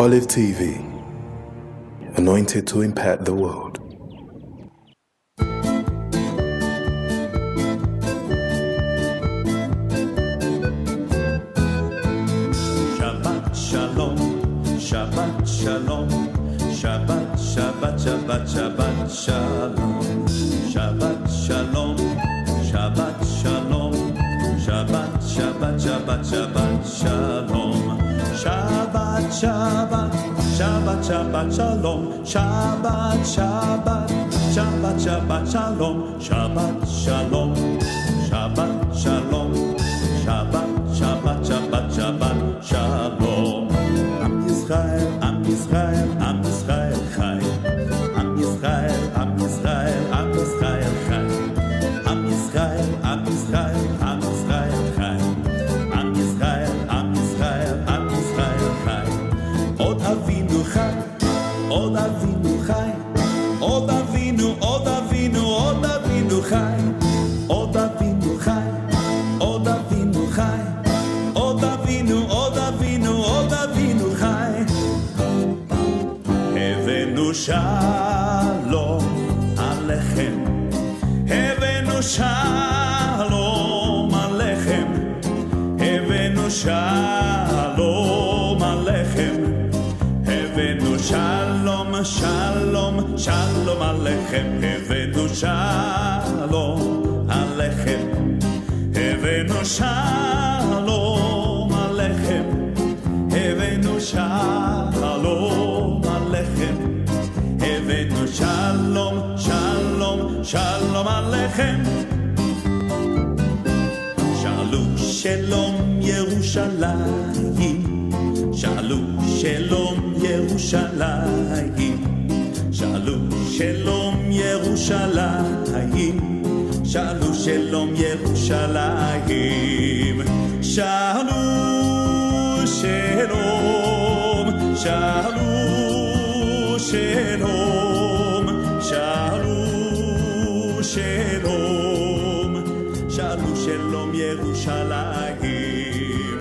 Olive TV, anointed to impact the world. Shabbat Shalom, Shabbat Shalom, Shabbat, Shabbat, Shabbat, Shabbat Shalom, Shabbat Shalom, Shabbat Shalom, Shabbat, Shabbat, Shabbat, Shabbat Shalom, Shabbat, Shabbat, Shabbat, Shabbat Shalom, Shabbat, Shabbat, Shabbat, Shabbat Shalom, Shabbat Shalom, Shabbat Shalom, Shabbat, Shabbat, Shabbat, Shabbat Shalom. Am Israel, Am Israel, Am Israel Chai. Am Israel, Am Israel, Am Israel Chai. Am Israel, Am Israel, Am Israel Chai. Am Israel, Am Israel, Am Israel Chai. Od Avinu Chai, Od Avinu Chai. Od Avinu, Od Avinu, Od Avinu Chai. Od Avinu Chai, Od Avinu Chai. Od Avinu, Od Avinu, Od Avinu Chai. Havenu Shalom Alechem. Havenu Shalom Alechem. Havenu Shalom Alechem. Havenu Shalom, Shalom, Shalom Alechem. Havenu Shalom Alechem. Havenu Shalom Alechem. Havenu Shalom Alechem. Havenu Shalom, Shalom, Shalom Alechem. Shalu Shalom Yerushalayim. Shalu Shalom Yerushalayim. Shalu Shalom Yerushalayim. Shalu Shalom Yerushalayim. Shalu Shalom. Shalu Shalom. Shalu Shalom. Shalu Shalom Yerushalayim.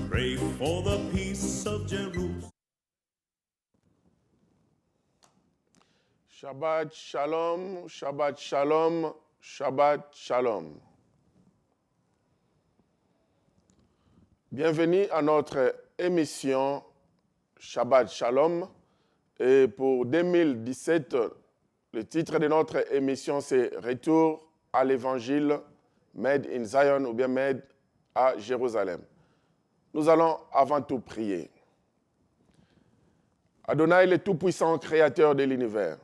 Pray for the peace of Jerusalem. Shabbat Shalom, Shabbat Shalom, Shabbat Shalom. Bienvenue à notre émission Shabbat Shalom. Et pour 2017, le titre de notre émission, c'est Retour à l'Évangile, Made in Zion ou bien Made à Jérusalem. Nous allons avant tout prier. Adonai, le Tout-Puissant, Créateur de l'univers.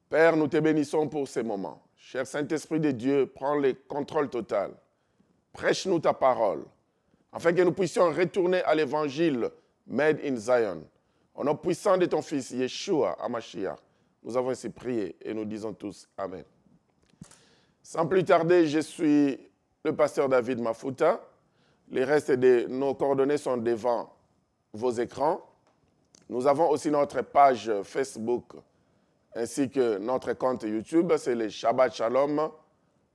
Père, nous te bénissons pour ces moments. Cher Saint-Esprit de Dieu, prends le contrôle total. Prêche-nous ta parole, afin que nous puissions retourner à l'Évangile Made in Zion. Au nom puissant de ton Fils, Yeshua HaMashiach, nous avons ainsi prié et nous disons tous Amen. Sans plus tarder, je suis le pasteur David Mafuta. Les restes de nos coordonnées sont devant vos écrans. Nous avons aussi notre page Facebook ainsi que notre compte YouTube, c'est le Shabbat Shalom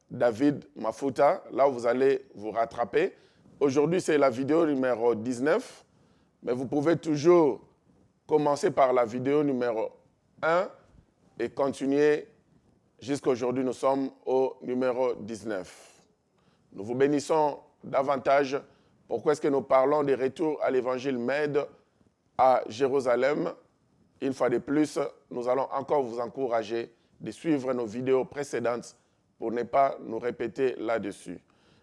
David Mafuta. Là où vous allez vous rattraper. Aujourd'hui, c'est la vidéo numéro 19, mais vous pouvez toujours commencer par la vidéo numéro 1 et continuer jusqu'à aujourd'hui. Nous sommes au numéro 19. Nous vous bénissons davantage. Pourquoi est-ce que nous parlons des retours à l'évangile Made à Jérusalem? Une fois de plus, nous allons encore vous encourager de suivre nos vidéos précédentes pour ne pas nous répéter là-dessus.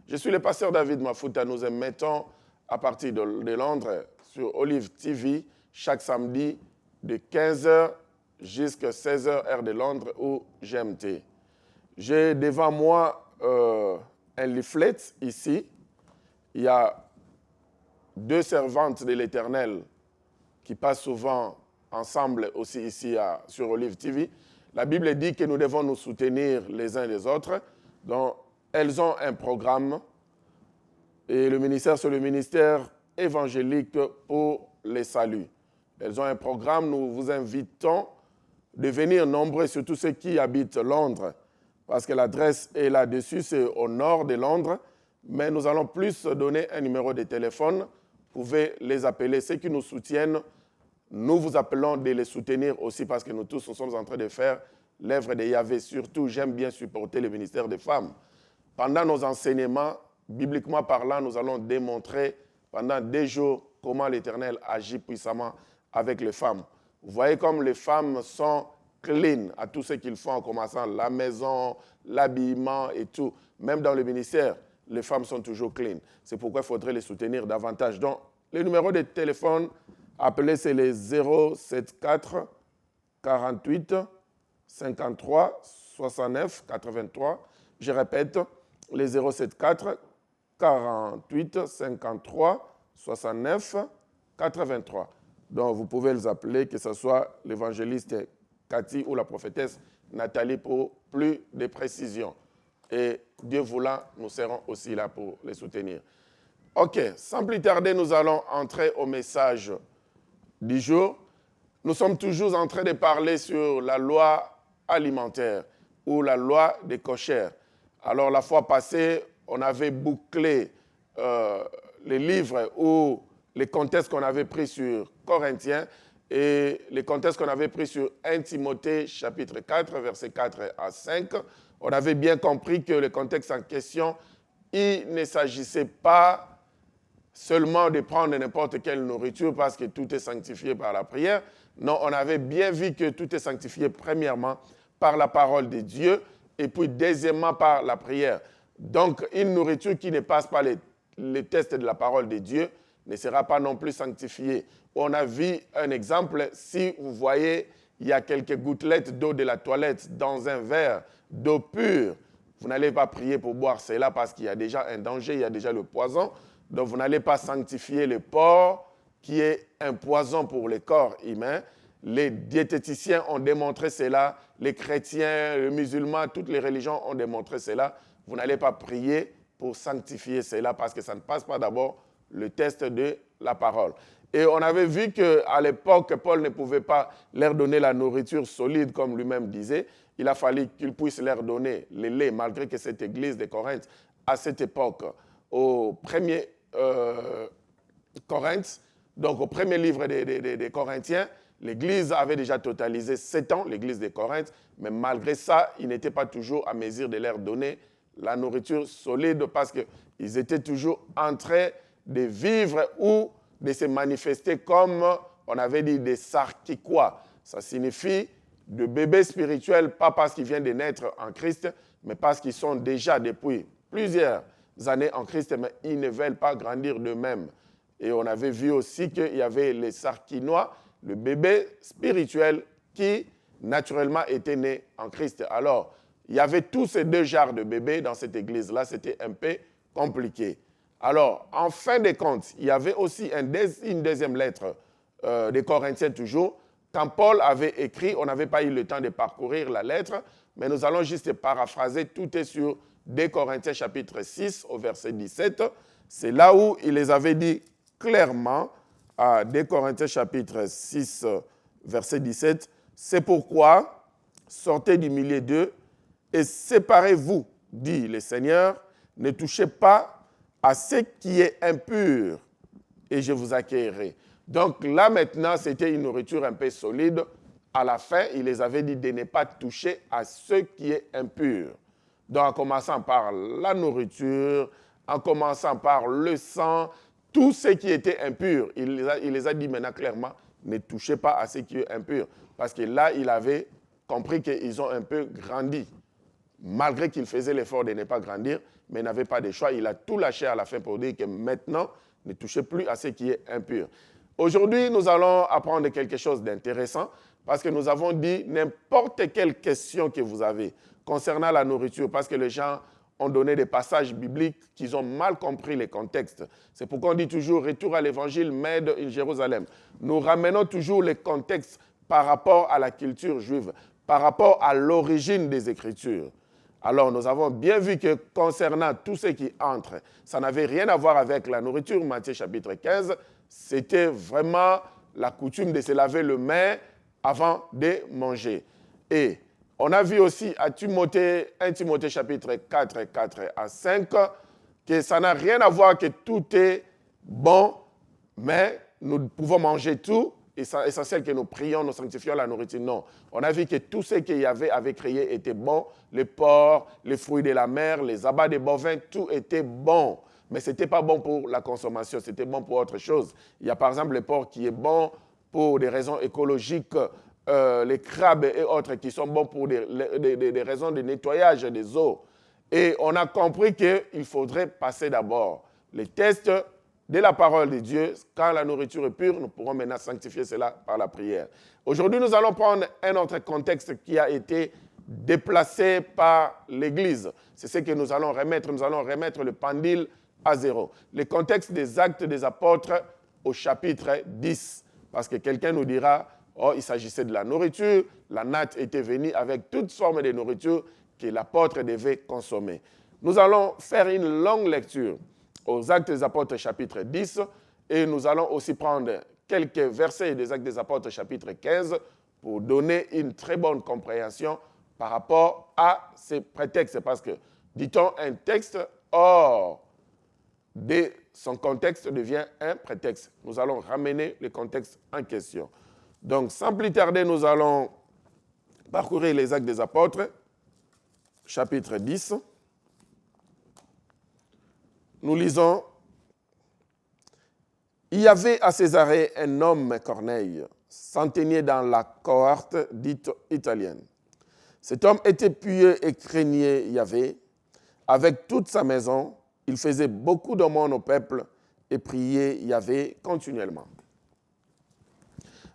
Je suis le pasteur David Mafuta. Nous émettons à partir de Londres sur Olive TV chaque samedi de 15h jusqu'à 16h heure de Londres ou GMT. J'ai devant moi un leaflet ici. Il y a 2 servantes de l'Éternel qui passent souvent ensemble aussi ici sur Olive TV. La Bible dit que nous devons nous soutenir les uns les autres. Donc, elles ont un programme et le ministère, c'est le ministère évangélique pour les saluts. Elles ont un programme, nous vous invitons de venir nombreux, surtout ceux qui habitent Londres, parce que l'adresse est là-dessus, c'est au nord de Londres, mais nous allons plus donner un numéro de téléphone. Vous pouvez les appeler. Ceux qui nous soutiennent nous vous appelons de les soutenir aussi parce que nous tous, nous sommes en train de faire l'œuvre de Yahvé. Surtout, j'aime bien supporter le ministère des femmes. Pendant nos enseignements, bibliquement parlant, nous allons démontrer pendant 2 jours comment l'Éternel agit puissamment avec les femmes. Vous voyez comme les femmes sont clean à tout ce qu'ils font en commençant la maison, l'habillement et tout. Même dans le ministère, les femmes sont toujours clean. C'est pourquoi il faudrait les soutenir davantage. Donc, le numéro de téléphone appelé, c'est les 074 48 53 69 83. Je répète, les 074 48 53 69 83. Donc, vous pouvez les appeler, que ce soit l'évangéliste Cathy ou la prophétesse Nathalie pour plus de précisions. Et Dieu voulant, nous serons aussi là pour les soutenir. OK, sans plus tarder, nous allons entrer au message du jour. Nous sommes toujours en train de parler sur la loi alimentaire ou la loi des cochères. Alors, la fois passée, on avait bouclé les livres ou les contextes qu'on avait pris sur Corinthiens et les contextes qu'on avait pris sur 1 Timothée chapitre 4, versets 4 à 5. On avait bien compris que le contexte en question, il ne s'agissait pas seulement de prendre n'importe quelle nourriture parce que tout est sanctifié par la prière. Non, on avait bien vu que tout est sanctifié premièrement par la parole de Dieu et puis deuxièmement par la prière. Donc, une nourriture qui ne passe pas les tests de la parole de Dieu ne sera pas non plus sanctifiée. On a vu un exemple, si vous voyez, il y a quelques gouttelettes d'eau de la toilette dans un verre d'eau pure, vous n'allez pas prier pour boire cela parce qu'il y a déjà un danger, il y a déjà le poison. Donc, vous n'allez pas sanctifier le porc qui est un poison pour le corps humain. Les diététiciens ont démontré cela, les chrétiens, les musulmans, toutes les religions ont démontré cela. Vous n'allez pas prier pour sanctifier cela parce que ça ne passe pas d'abord le test de la parole. Et on avait vu qu'à l'époque, Paul ne pouvait pas leur donner la nourriture solide comme lui-même disait. Il a fallu qu'il puisse leur donner le lait, malgré que cette église de Corinthe, à cette époque, au premier Corinthe, donc au premier livre des Corinthiens, l'église avait déjà totalisé 7 ans, l'église de Corinthe, mais malgré ça, il n'était pas toujours à mesure de leur donner la nourriture solide parce qu'ils étaient toujours en train de vivre ou de se manifester comme on avait dit des sarkikois. Ça signifie de bébés spirituels, pas parce qu'ils viennent de naître en Christ, mais parce qu'ils sont déjà depuis plusieurs années en Christ, mais ils ne veulent pas grandir d'eux-mêmes. Et on avait vu aussi qu'il y avait les sarkinois, le bébé spirituel qui naturellement était né en Christ. Alors, il y avait tous ces 2 genres de bébés dans cette église-là, c'était un peu compliqué. Alors, en fin de compte, il y avait aussi une deuxième lettre des Corinthiens toujours. Quand Paul avait écrit, on n'avait pas eu le temps de parcourir la lettre, mais nous allons juste paraphraser, tout est sur 2 Corinthiens chapitre 6 au verset 17. C'est là où il les avait dit clairement, à 2 Corinthiens chapitre 6 verset 17, « C'est pourquoi, sortez du milieu d'eux et séparez-vous, dit le Seigneur, ne touchez pas à ce qui est impur, et je vous accueillerai. » Donc là maintenant, c'était une nourriture un peu solide. À la fin, il les avait dit de ne pas toucher à ce qui est impur. Donc en commençant par la nourriture, en commençant par le sang, tout ce qui était impur, il les a dit maintenant clairement, ne touchez pas à ce qui est impur. Parce que là, il avait compris qu'ils ont un peu grandi. Malgré qu'il faisait l'effort de ne pas grandir, mais il n'avait pas de choix. Il a tout lâché à la fin pour dire que maintenant, ne touchez plus à ce qui est impur. Aujourd'hui, nous allons apprendre quelque chose d'intéressant parce que nous avons dit n'importe quelle question que vous avez concernant la nourriture, parce que les gens ont donné des passages bibliques qu'ils ont mal compris les contextes. C'est pourquoi on dit toujours « Retour à l'évangile, Made in Jérusalem ». Nous ramenons toujours les contextes par rapport à la culture juive, par rapport à l'origine des Écritures. Alors, nous avons bien vu que concernant tout ce qui entre, ça n'avait rien à voir avec la nourriture. Matthieu chapitre 15, c'était vraiment la coutume de se laver les mains avant de manger. Et on a vu aussi à 1 Timothée chapitre 4, 4 à 5, que ça n'a rien à voir, que tout est bon, mais nous pouvons manger tout, essentiel que nous prions, nous sanctifions la nourriture. Non. On a vu que tout ce que Yahvé avait créé était bon. Les porcs, les fruits de la mer, les abats des bovins, tout était bon. Mais ce n'était pas bon pour la consommation, c'était bon pour autre chose. Il y a par exemple le porc qui est bon pour des raisons écologiques, les crabes et autres qui sont bons pour des raisons de nettoyage des eaux. Et on a compris qu'il faudrait passer d'abord les tests de la parole de Dieu. Quand la nourriture est pure, nous pourrons maintenant sanctifier cela par la prière. Aujourd'hui, nous allons prendre un autre contexte qui a été déplacé par l'Église. C'est ce que nous allons remettre. Nous allons remettre le pendule à zéro. Le contexte des Actes des Apôtres au chapitre 10. Parce que quelqu'un nous dira, oh, il s'agissait de la nourriture, la natte était venue avec toute forme de nourriture que l'apôtre devait consommer. Nous allons faire une longue lecture aux Actes des Apôtres chapitre 10 et nous allons aussi prendre quelques versets des Actes des Apôtres chapitre 15 pour donner une très bonne compréhension par rapport à ces prétextes. Parce que, dit-on, un texte hors de son contexte devient un prétexte. Nous allons ramener le contexte en question. Donc, sans plus tarder, nous allons parcourir les Actes des Apôtres, chapitre 10. Nous lisons « Il y avait à Césarée un homme, Corneille, centenier dans la cohorte dite italienne. Cet homme était pieux et craignait Yahvé. Avec toute sa maison, il faisait beaucoup d'aumônes au peuple et priait Yahvé continuellement.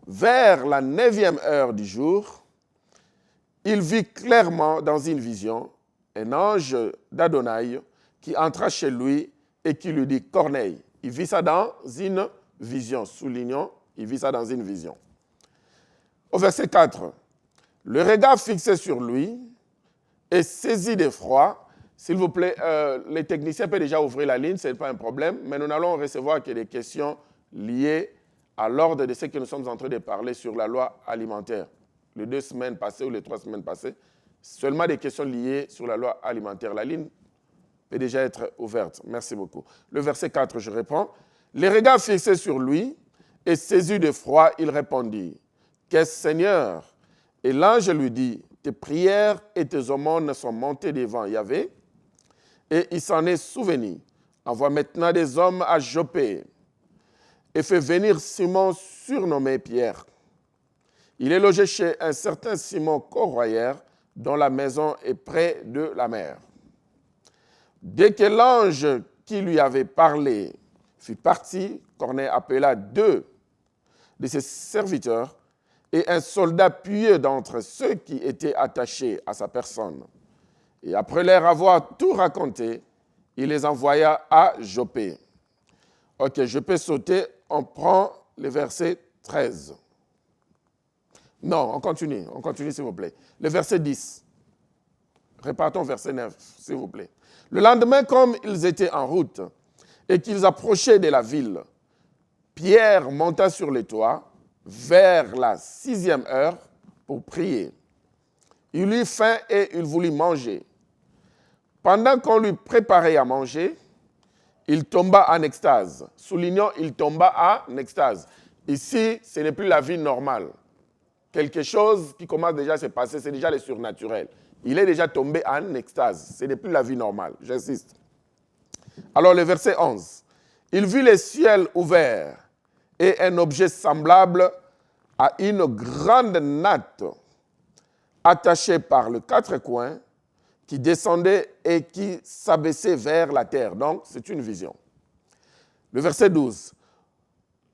Vers la 9e heure du jour, il vit clairement dans une vision un ange d'Adonai qui entra chez lui et qui lui dit « Corneille ». Il vit ça dans une vision. Soulignons, il vit ça dans une vision. Au verset 4, le regard fixé sur lui et saisi d'effroi. S'il vous plaît, les techniciens peuvent déjà ouvrir la ligne, ce n'est pas un problème, mais nous n'allons recevoir que des questions liées à l'ordre de ce que nous sommes en train de parler sur la loi alimentaire. Les 2 semaines passées ou les 3 semaines passées, seulement des questions liées sur la loi alimentaire. La ligne peut déjà être ouverte. Merci beaucoup. Le verset 4, je reprends. Les regards fixés sur lui et saisi d'effroi, il répondit, « Qu'est-ce, Seigneur ?» Et l'ange lui dit, « Tes prières et tes aumônes sont montées devant Yahvé, et il s'en est souvenu. Envoie maintenant des hommes à Joppé et fais venir Simon surnommé Pierre. Il est logé chez un certain Simon Corroyeur, dont la maison est près de la mer. » Dès que l'ange qui lui avait parlé fut parti, Corneille appela 2 de ses serviteurs et un soldat pieux d'entre ceux qui étaient attachés à sa personne. Et après leur avoir tout raconté, il les envoya à Joppé. Ok, je peux sauter, on prend le verset 13. Non, on continue s'il vous plaît. Le verset 10. Repartons verset 9, s'il vous plaît. Le lendemain, comme ils étaient en route et qu'ils approchaient de la ville, Pierre monta sur le toit vers la 6e heure pour prier. Il eut faim et il voulut manger. Pendant qu'on lui préparait à manger, il tomba en extase. Soulignons, il tomba en extase. Ici, ce n'est plus la vie normale. Quelque chose qui commence déjà à se passer, c'est déjà le surnaturel. Il est déjà tombé en extase. Ce n'est plus la vie normale, j'insiste. Alors le verset 11. Il vit le ciel ouvert et un objet semblable à une grande natte attachée par les 4 coins qui descendait et qui s'abaissait vers la terre. Donc, c'est une vision. Le verset 12.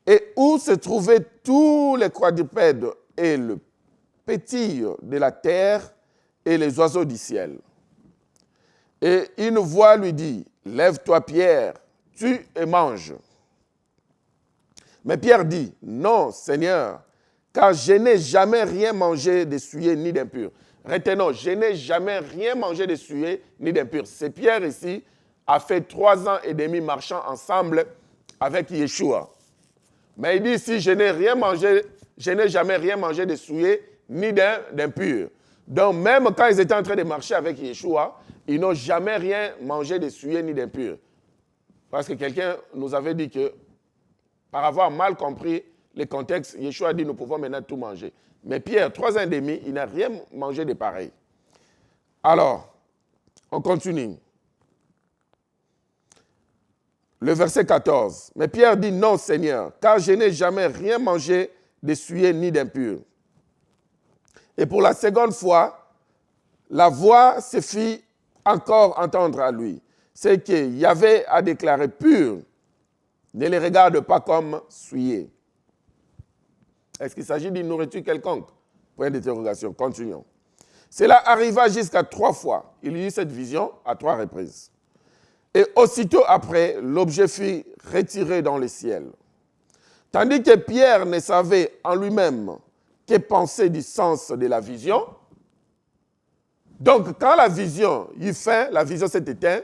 Et où se trouvaient tous les quadrupèdes et le pétil de la terre et les oiseaux du ciel. Et une voix lui dit, « Lève-toi, Pierre, tue et mange. » Mais Pierre dit, « Non, Seigneur, car je n'ai jamais rien mangé de souillé ni d'impur. » Retenons, je n'ai jamais rien mangé de souillé ni d'impur. C'est Pierre ici a fait 3 ans et demi marchant ensemble avec Yeshua. Mais il dit ici, je n'ai jamais rien mangé de souillé ni d'impur. Donc même quand ils étaient en train de marcher avec Yeshua, ils n'ont jamais rien mangé de souillé ni d'impur. Parce que quelqu'un nous avait dit que, par avoir mal compris les contextes, Yeshua a dit, nous pouvons maintenant tout manger. Mais Pierre, 3 ans et demi, il n'a rien mangé de pareil. Alors, on continue. Le verset 14. Mais Pierre dit, non Seigneur, car je n'ai jamais rien mangé d'essuyé ni d'impur. Et pour la seconde fois, la voix se fit encore entendre à lui. C'est que Yahvé a déclaré pur, ne les regarde pas comme souillés. Est-ce qu'il s'agit d'une nourriture quelconque? Point d'interrogation, continuons. Cela arriva jusqu'à 3 fois. Il eut cette vision à 3 reprises. Et aussitôt après, l'objet fut retiré dans le ciel. Tandis que Pierre ne savait en lui-même que penser du sens de la vision. Donc, quand la vision eut fin, la vision s'est éteinte,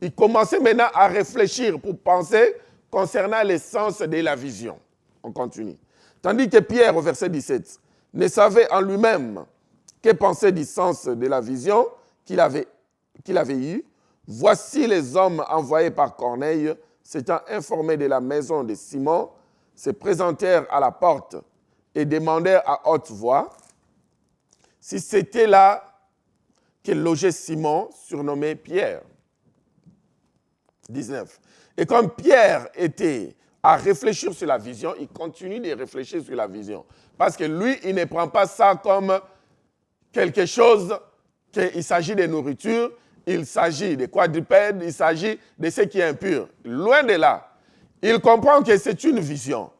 il commençait maintenant à réfléchir pour penser concernant le sens de la vision. On continue. Tandis que Pierre, au verset 17, ne savait en lui-même que penser du sens de la vision qu'il avait eue, voici les hommes envoyés par Corneille, s'étant informés de la maison de Simon, se présentèrent à la porte et demandèrent à haute voix si c'était là que logeait Simon, surnommé Pierre. 19. Et comme Pierre était à réfléchir sur la vision, il continue de réfléchir sur la vision. Parce que lui, il ne prend pas ça comme quelque chose qu'il s'agit de nourriture, il s'agit de quadrupèdes, il s'agit de ce qui est impur. Loin de là. Il comprend que c'est une vision.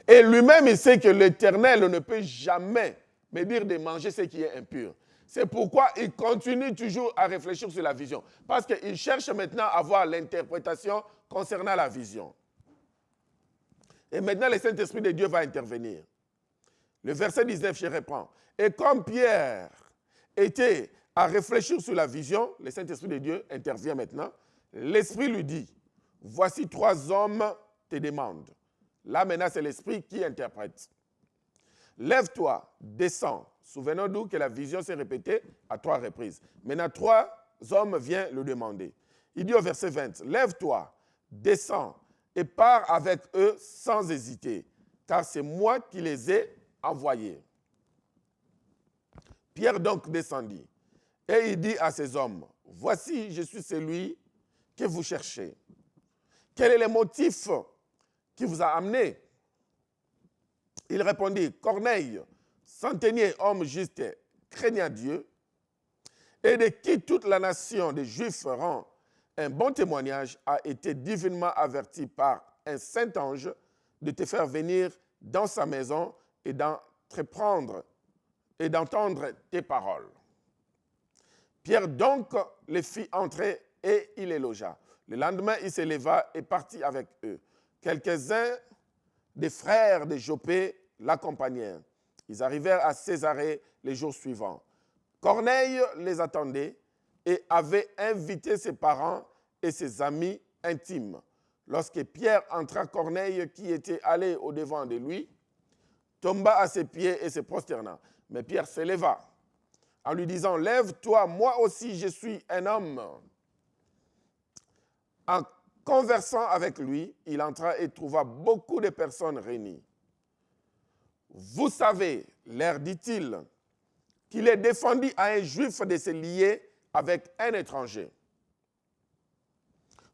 Et lui-même, il sait que l'Éternel ne peut jamais me dire de manger ce qui est impur. C'est pourquoi il continue toujours à réfléchir sur la vision. Parce qu'il cherche maintenant à avoir l'interprétation concernant la vision. Et maintenant, le Saint-Esprit de Dieu va intervenir. Le verset 19, je reprends. Et comme Pierre était à réfléchir sur la vision, le Saint-Esprit de Dieu intervient maintenant. L'Esprit lui dit, voici 3 hommes te demandent. Là, maintenant, c'est l'Esprit qui interprète. Lève-toi, descends. Souvenons-nous que la vision s'est répétée à 3 reprises. Maintenant, 3 hommes viennent le demander. Il dit au verset 20, lève-toi, descends et pars avec eux sans hésiter, car c'est moi qui les ai envoyés. Pierre donc descendit et il dit à ces hommes, voici, je suis celui que vous cherchez. Quel est le motif qui vous a amené? Il répondit, Corneille, centenier, homme juste, craignant Dieu, et de qui toute la nation des Juifs rend un bon témoignage, a été divinement averti par un saint ange de te faire venir dans sa maison et d'entreprendre et d'entendre tes paroles. Pierre donc les fit entrer et il les logea. Le lendemain, il se leva et partit avec eux. Quelques-uns des frères de Joppé l'accompagnèrent. Ils arrivèrent à Césarée les jours suivants. Corneille les attendait et avait invité ses parents et ses amis intimes. Lorsque Pierre entra, Corneille, qui était allé au-devant de lui, tomba à ses pieds et se prosterna. Mais Pierre se leva en lui disant, « Lève-toi, moi aussi je suis un homme. » En conversant avec lui, il entra et trouva beaucoup de personnes réunies. « Vous savez, leur dit-il, qu'il est défendu à un juif de se lier avec un étranger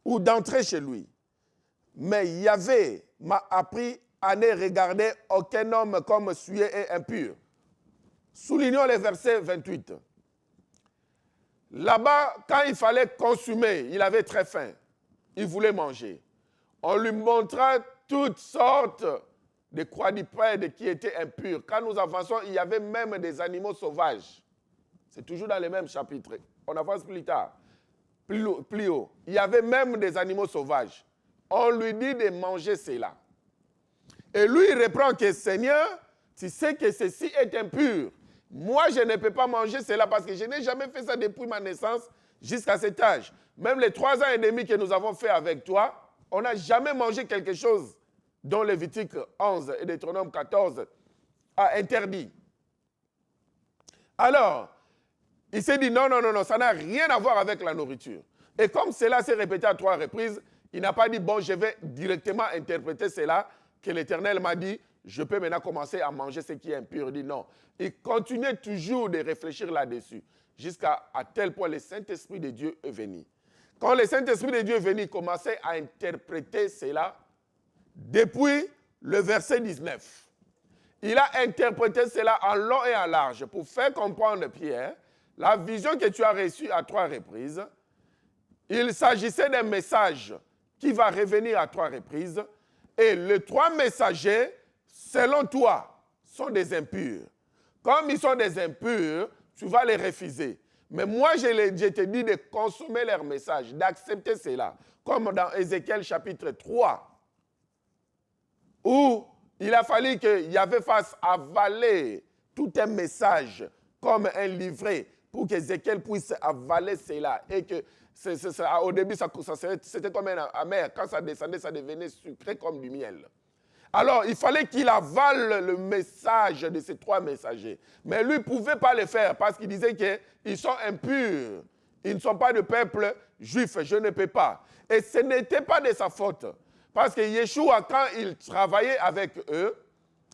ou d'entrer chez lui. Mais Yahvé m'a appris à ne regarder aucun homme comme souillé et impur. » Soulignons le verset 28. Là-bas, quand il fallait consommer, il avait très faim. Il voulait manger. On lui montra toutes sortes de quadrupèdes qui étaient impurs. Quand nous avançons, il y avait même des animaux sauvages. C'est toujours dans le même chapitre. On avance plus tard. Plus haut. Il y avait même des animaux sauvages. On lui dit de manger cela. Et lui, il reprend que Seigneur, tu sais que ceci est impur. Moi, je ne peux pas manger cela parce que je n'ai jamais fait ça depuis ma naissance jusqu'à cet âge. Même les 3 ans et demi que nous avons fait avec toi, on n'a jamais mangé quelque chose dont Lévitique 11 et Deutéronome 14 a interdit. Alors, il s'est dit non, ça n'a rien à voir avec la nourriture. Et comme cela s'est répété à 3 reprises, il n'a pas dit, bon, je vais directement interpréter cela que l'Éternel m'a dit, je peux maintenant commencer à manger ce qui est impur. Il dit non. Il continuait toujours de réfléchir là-dessus, jusqu'à tel point le Saint-Esprit de Dieu est venu. Quand le Saint-Esprit de Dieu est venu, il commençait à interpréter cela depuis le verset 19. Il a interprété cela en long et en large pour faire comprendre, Pierre, la vision que tu as reçue à 3 reprises. Il s'agissait d'un message qui va revenir à 3 reprises. Et les 3 messagers, selon toi, sont des impurs. Comme ils sont des impurs, tu vas les refuser. Mais moi, je te dis de consommer leur message, d'accepter cela. Comme dans Ézéchiel chapitre 3, où il a fallu qu'il y avait face à avaler tout un message comme un livret pour qu'Ézéchiel puisse avaler cela. Et que au début, c'était comme un amer. Quand ça descendait, ça devenait sucré comme du miel. Alors, il fallait qu'il avale le message de ces 3 messagers. Mais lui ne pouvait pas le faire parce qu'il disait qu'ils sont impurs. Ils ne sont pas de peuple juif. Je ne peux pas. Et ce n'était pas de sa faute. Parce que Yeshua, quand il travaillait avec eux,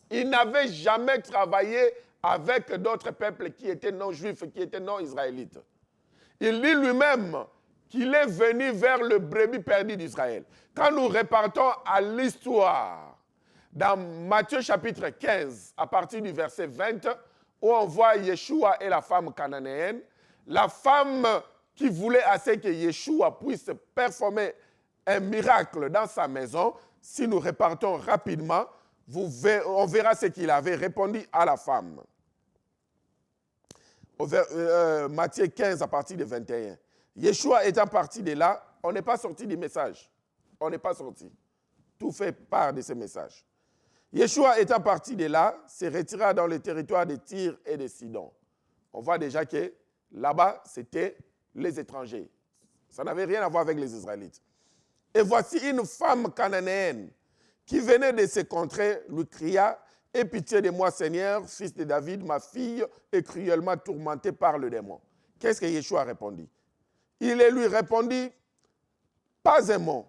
il n'avait jamais travaillé avec d'autres peuples qui étaient non-juifs, qui étaient non-israélites. Il dit lui-même qu'il est venu vers le brebis perdu d'Israël. Quand nous repartons à l'histoire, dans Matthieu chapitre 15, à partir du verset 20, où on voit Yeshua et la femme cananéenne, la femme qui voulait assez que Yeshua puisse performer un miracle dans sa maison, si nous repartons rapidement, on verra ce qu'il avait répondu à la femme. Matthieu 15 à partir de 21. Yeshua étant parti de là, on n'est pas sorti du message. On n'est pas sorti. Tout fait part de ce message. Yeshua étant parti de là, se retira dans le territoire de Tyr et de Sidon. On voit déjà que là-bas, c'était les étrangers. Ça n'avait rien à voir avec les Israélites. Et voici une femme cananéenne qui venait de ces contrées, lui cria « Aie pitié de moi, Seigneur, fils de David, ma fille est cruellement tourmentée par le démon. » Qu'est-ce que Yeshua répondit? Il lui répondit « Pas un mot. »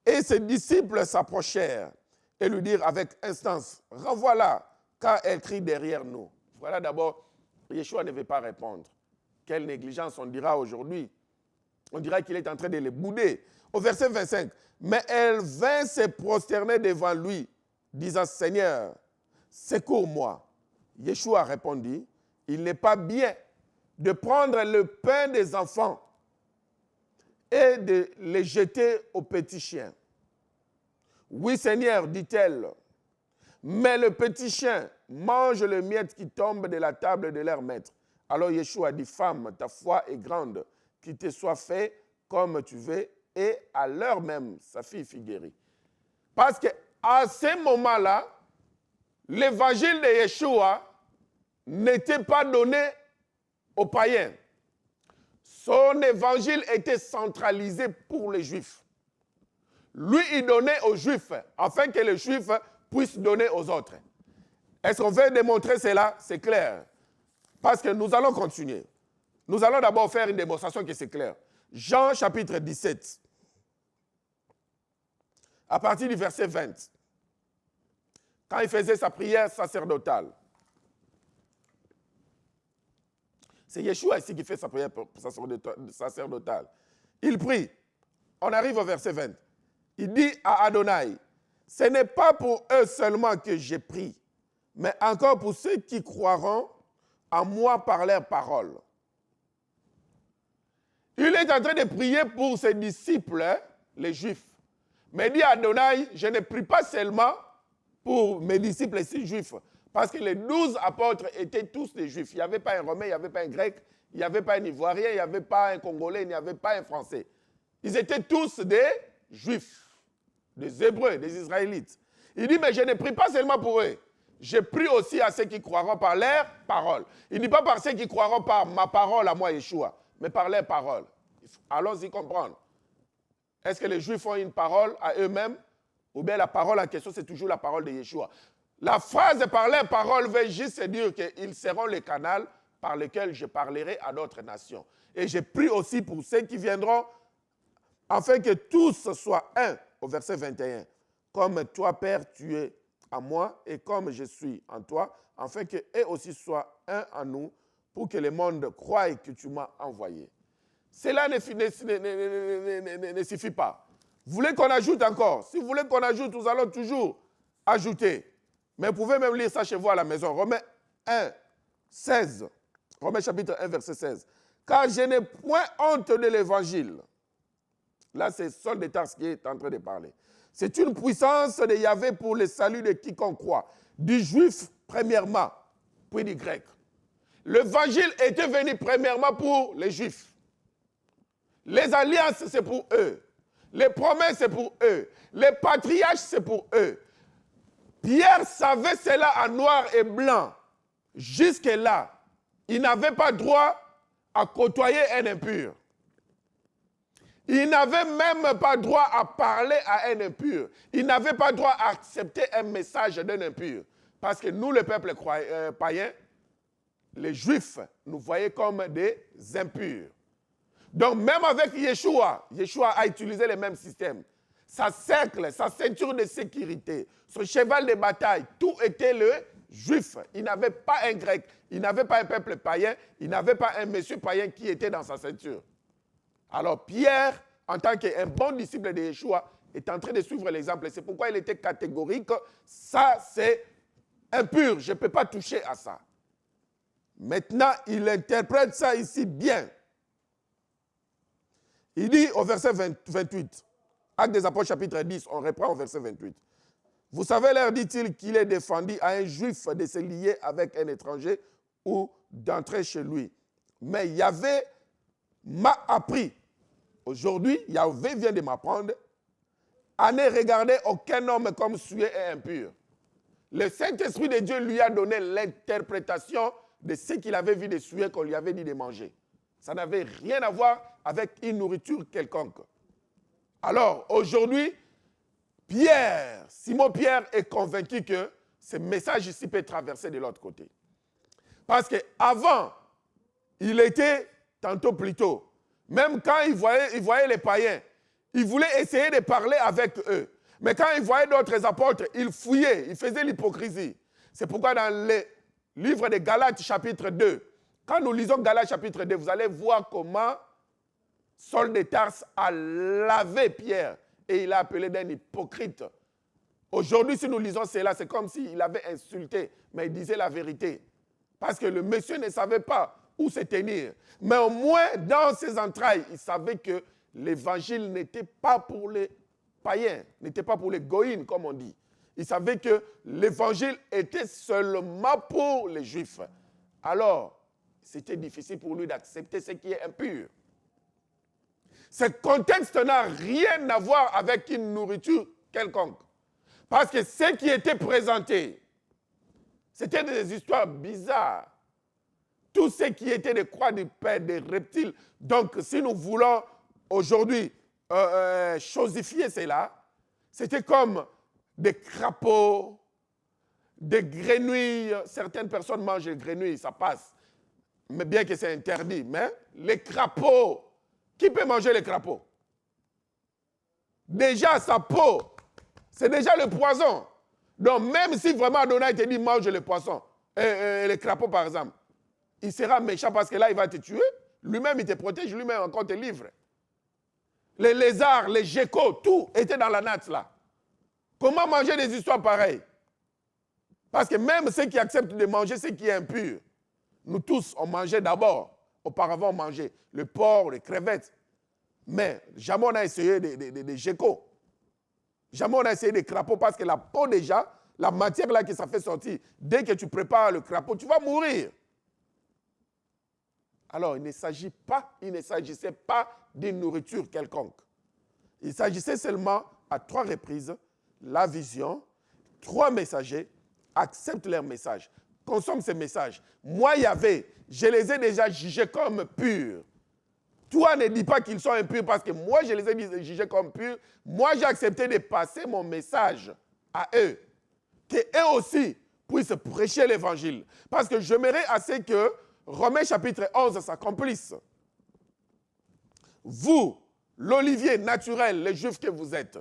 Et ses disciples s'approchèrent et lui dirent avec instance « Renvoie-la, car elle crie derrière nous. » Voilà d'abord, Yeshua ne veut pas répondre. Quelle négligence on dira aujourd'hui. On dira qu'il est en train de les bouder. Au verset 25, « Mais elle vint se prosterner devant lui, disant, « Seigneur, secours-moi. » Yeshua répondit, « Il n'est pas bien de prendre le pain des enfants et de les jeter aux petits chiens. » « Oui, Seigneur, dit-elle, mais le petit chien mange le miette qui tombe de la table de leur maître. Alors Yeshua dit, « Femme, ta foi est grande, qu'il te soit fait comme tu veux. » Et à l'heure même, sa fille fut guérie. Parce qu'à ce moment-là, l'évangile de Yeshua n'était pas donné aux païens. Son évangile était centralisé pour les Juifs. Lui, il donnait aux Juifs, afin que les Juifs puissent donner aux autres. Est-ce qu'on veut démontrer cela? C'est clair. Parce que nous allons continuer. Nous allons d'abord faire une démonstration que c'est clair. Jean chapitre 17, à partir du verset 20. Quand il faisait sa prière sacerdotale. C'est Yeshua ici qui fait sa prière sacerdotale. Il prie. On arrive au verset 20. Il dit à Adonai, « Ce n'est pas pour eux seulement que j'ai prié, mais encore pour ceux qui croiront en moi par leurs paroles. » Il est en train de prier pour ses disciples, les Juifs. Mais il dit à Adonai, « Je ne prie pas seulement pour mes disciples ici juifs, parce que les 12 apôtres étaient tous des Juifs. Il n'y avait pas un Romain, il n'y avait pas un Grec, il n'y avait pas un Ivoirien, il n'y avait pas un Congolais, il n'y avait pas un Français. Ils étaient tous des Juifs, des Hébreux, des Israélites. Il dit, mais je ne prie pas seulement pour eux. Je prie aussi à ceux qui croiront par leurs paroles. Il ne dit pas par ceux qui croiront par ma parole à moi, Yeshua, mais par leurs paroles. Allons-y comprendre. Est-ce que les Juifs ont une parole à eux-mêmes? Ou bien la parole en question, c'est toujours la parole de Yeshua? La phrase par leurs paroles veut juste dire qu'ils seront le canal par lequel je parlerai à d'autres nations. Et je prie aussi pour ceux qui viendront, afin que tous soient un, au verset 21. Comme toi, Père, tu es en moi et comme je suis en toi, afin qu'eux aussi soient un en nous, pour que le monde croie que tu m'as envoyé. Cela ne suffit pas. Vous voulez qu'on ajoute encore? Si vous voulez qu'on ajoute, nous allons toujours ajouter. Mais vous pouvez même lire ça chez vous à la maison. Romains 1, 16. Romains chapitre 1, verset 16. Car je n'ai point honte de l'évangile. Là, c'est Saul de Tarse qui est en train de parler. C'est une puissance de Yahvé pour le salut de quiconque croit. Du juif, premièrement, puis du grec. L'évangile était venu premièrement pour les juifs. Les alliances, c'est pour eux. Les promesses, c'est pour eux. Les patriarches, c'est pour eux. Pierre savait cela en noir et blanc. Jusque-là, il n'avait pas droit à côtoyer un impur. Il n'avait même pas droit à parler à un impur. Il n'avait pas droit à accepter un message d'un impur. Parce que nous, le peuple païen, les Juifs, nous voyaient comme des impurs. Donc même avec Yeshua, Yeshua a utilisé le même système. Sa cercle, sa ceinture de sécurité, son cheval de bataille, tout était le Juif. Il n'avait pas un grec, il n'avait pas un peuple païen, il n'avait pas un monsieur païen qui était dans sa ceinture. Alors Pierre, en tant qu'un bon disciple de Yeshua, est en train de suivre l'exemple. C'est pourquoi il était catégorique. Ça, c'est impur. Je ne peux pas toucher à ça. Maintenant, il interprète ça ici bien. Il dit au verset 28, Actes des Apôtres chapitre 10, on reprend au verset 28. Vous savez, leur dit-il, qu'il est défendu à un juif de se lier avec un étranger ou d'entrer chez lui. Mais Yahvé m'a appris. Aujourd'hui, Yahvé vient de m'apprendre à ne regarder aucun homme comme souillé et impur. Le Saint-Esprit de Dieu lui a donné l'interprétation de ce qu'il avait vu de souillé qu'on lui avait dit de manger. Ça n'avait rien à voir avec une nourriture quelconque. Alors, aujourd'hui, Simon Pierre est convaincu que ce message ici peut traverser de l'autre côté. Parce qu'avant, il était, tantôt plus tôt, même quand il voyait les païens, il voulait essayer de parler avec eux. Mais quand il voyait d'autres apôtres, il fouillait, il faisait l'hypocrisie. C'est pourquoi dans le livre de Galates chapitre 2, quand nous lisons Galates chapitre 2, vous allez voir comment Saul de Tarse a lavé Pierre et il l'a appelé d'un hypocrite. Aujourd'hui, si nous lisons cela, c'est comme s'il avait insulté, mais il disait la vérité. Parce que le monsieur ne savait pas où se tenir. Mais au moins, dans ses entrailles, il savait que l'évangile n'était pas pour les païens, n'était pas pour les goïnes, comme on dit. Il savait que l'évangile était seulement pour les juifs. Alors, c'était difficile pour lui d'accepter ce qui est impur. Ce contexte n'a rien à voir avec une nourriture quelconque. Parce que ce qui était présenté, c'était des histoires bizarres. Tout ce qui était des croix du père, des reptiles. Donc, si nous voulons aujourd'hui chosifier cela, c'était comme des crapauds, des grenouilles. Certaines personnes mangent les grenouilles, ça passe. Mais bien que c'est interdit. Mais les crapauds, qui peut manger les crapauds? Déjà, sa peau, c'est déjà le poison. Donc, même si vraiment Adonai te dit mange les poissons, les crapauds par exemple, il sera méchant parce que là, il va te tuer. Lui-même, il te protège, lui-même encore te livre. Les lézards, les geckos, tout était dans la natte là. Comment manger des histoires pareilles? Parce que même ceux qui acceptent de manger ce qui est impur, nous tous, on mangeait d'abord. Auparavant, on mangeait le porc, les crevettes. Mais jamais on a essayé des geckos. Jamais on a essayé des crapauds parce que la peau déjà, la matière là que ça fait sortir, dès que tu prépares le crapaud, tu vas mourir. Alors, il ne s'agissait pas d'une nourriture quelconque. Il s'agissait seulement, à 3 reprises, la vision, 3 messagers acceptent leur message, consomment ces messages. Moi, Yahvé, je les ai déjà jugés comme purs. Toi, ne dis pas qu'ils sont impurs parce que moi, je les ai jugés comme purs. Moi, j'ai accepté de passer mon message à eux. Qu'eux aussi puissent prêcher l'évangile. Parce que j'aimerais assez que Romains chapitre 11 s'accomplisse. Vous, l'olivier naturel, les juifs que vous êtes,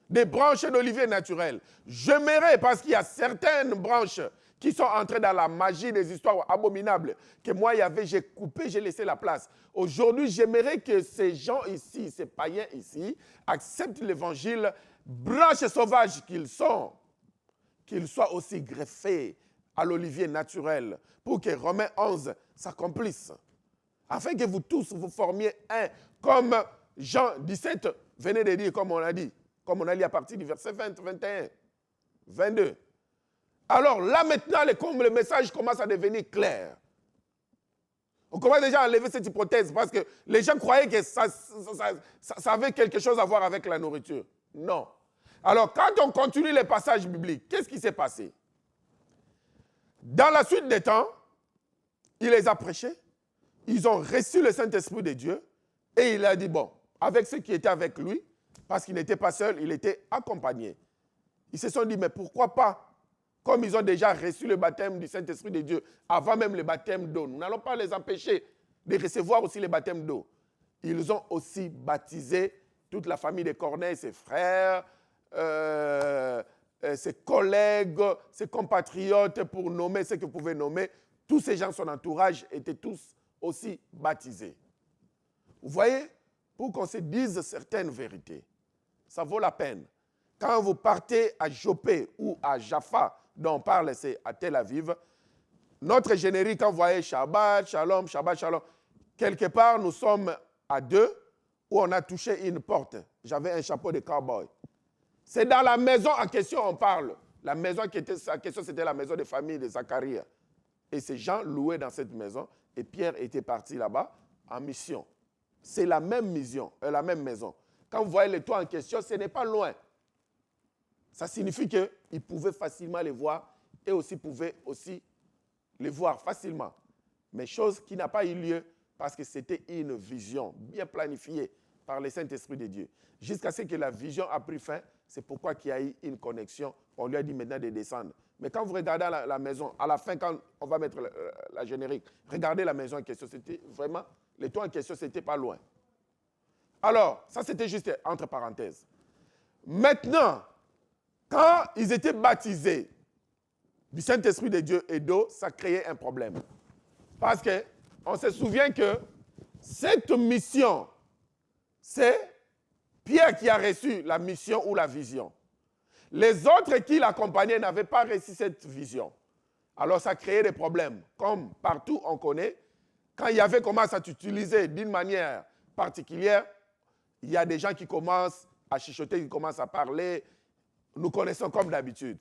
des branches d'olivier naturelles. J'aimerais, parce qu'il y a certaines branches qui sont entrées dans la magie des histoires abominables, que moi, j'ai coupé, j'ai laissé la place. Aujourd'hui, j'aimerais que ces gens ici, ces païens ici, acceptent l'évangile, branches sauvages qu'ils sont, qu'ils soient aussi greffés à l'olivier naturel, pour que Romains 11 s'accomplisse. Afin que vous tous, vous formiez un, comme Jean 17 venait de dire, comme on a dit à partir du verset 20, 21, 22. Alors là maintenant, le message commence à devenir clair. On commence déjà à enlever cette hypothèse parce que les gens croyaient que ça avait quelque chose à voir avec la nourriture. Non. Alors quand on continue les passages bibliques, qu'est-ce qui s'est passé? Dans la suite des temps, il les a prêchés, ils ont reçu le Saint-Esprit de Dieu et il a dit, bon, avec ceux qui étaient avec lui, parce qu'il n'était pas seul, il était accompagné. Ils se sont dit, mais pourquoi pas? Comme ils ont déjà reçu le baptême du Saint-Esprit de Dieu, avant même le baptême d'eau, nous n'allons pas les empêcher de recevoir aussi le baptême d'eau. Ils ont aussi baptisé toute la famille de Corneille, ses frères, ses collègues, ses compatriotes, pour nommer ce que vous pouvez nommer. Tous ces gens, son entourage, étaient tous aussi baptisés. Vous voyez, pour qu'on se dise certaines vérités, ça vaut la peine. Quand vous partez à Jopé ou à Jaffa, dont on parle, c'est à Tel Aviv, notre générique, quand vous voyez Shabbat, Shalom, Shabbat, Shalom, quelque part, nous sommes à 2 où on a touché une porte. J'avais un chapeau de cowboy. C'est dans la maison en question on parle. La maison qui était en question, c'était la maison de famille de Zacharie. Et ces gens louaient dans cette maison et Pierre était parti là-bas en mission. C'est la même mission, la même maison. Quand vous voyez les toits en question, ce n'est pas loin. Ça signifie qu'ils pouvaient facilement les voir et aussi pouvaient aussi les voir facilement. Mais chose qui n'a pas eu lieu parce que c'était une vision bien planifiée par le Saint-Esprit de Dieu. Jusqu'à ce que la vision a pris fin, c'est pourquoi il y a eu une connexion. On lui a dit maintenant de descendre. Mais quand vous regardez la maison, à la fin, quand on va mettre la générique, regardez la maison en question, c'était vraiment, les toits en question, c'était pas loin. Alors, ça c'était juste entre parenthèses. Maintenant, quand ils étaient baptisés du Saint-Esprit de Dieu et d'eau, ça créait un problème. Parce qu'on se souvient que cette mission, c'est Pierre qui a reçu la mission ou la vision. Les autres qui l'accompagnaient n'avaient pas reçu cette vision. Alors ça créait des problèmes. Comme partout on connaît, quand Yahvé commence à t'utiliser d'une manière particulière, il y a des gens qui commencent à chuchoter, qui commencent à parler. Nous connaissons comme d'habitude.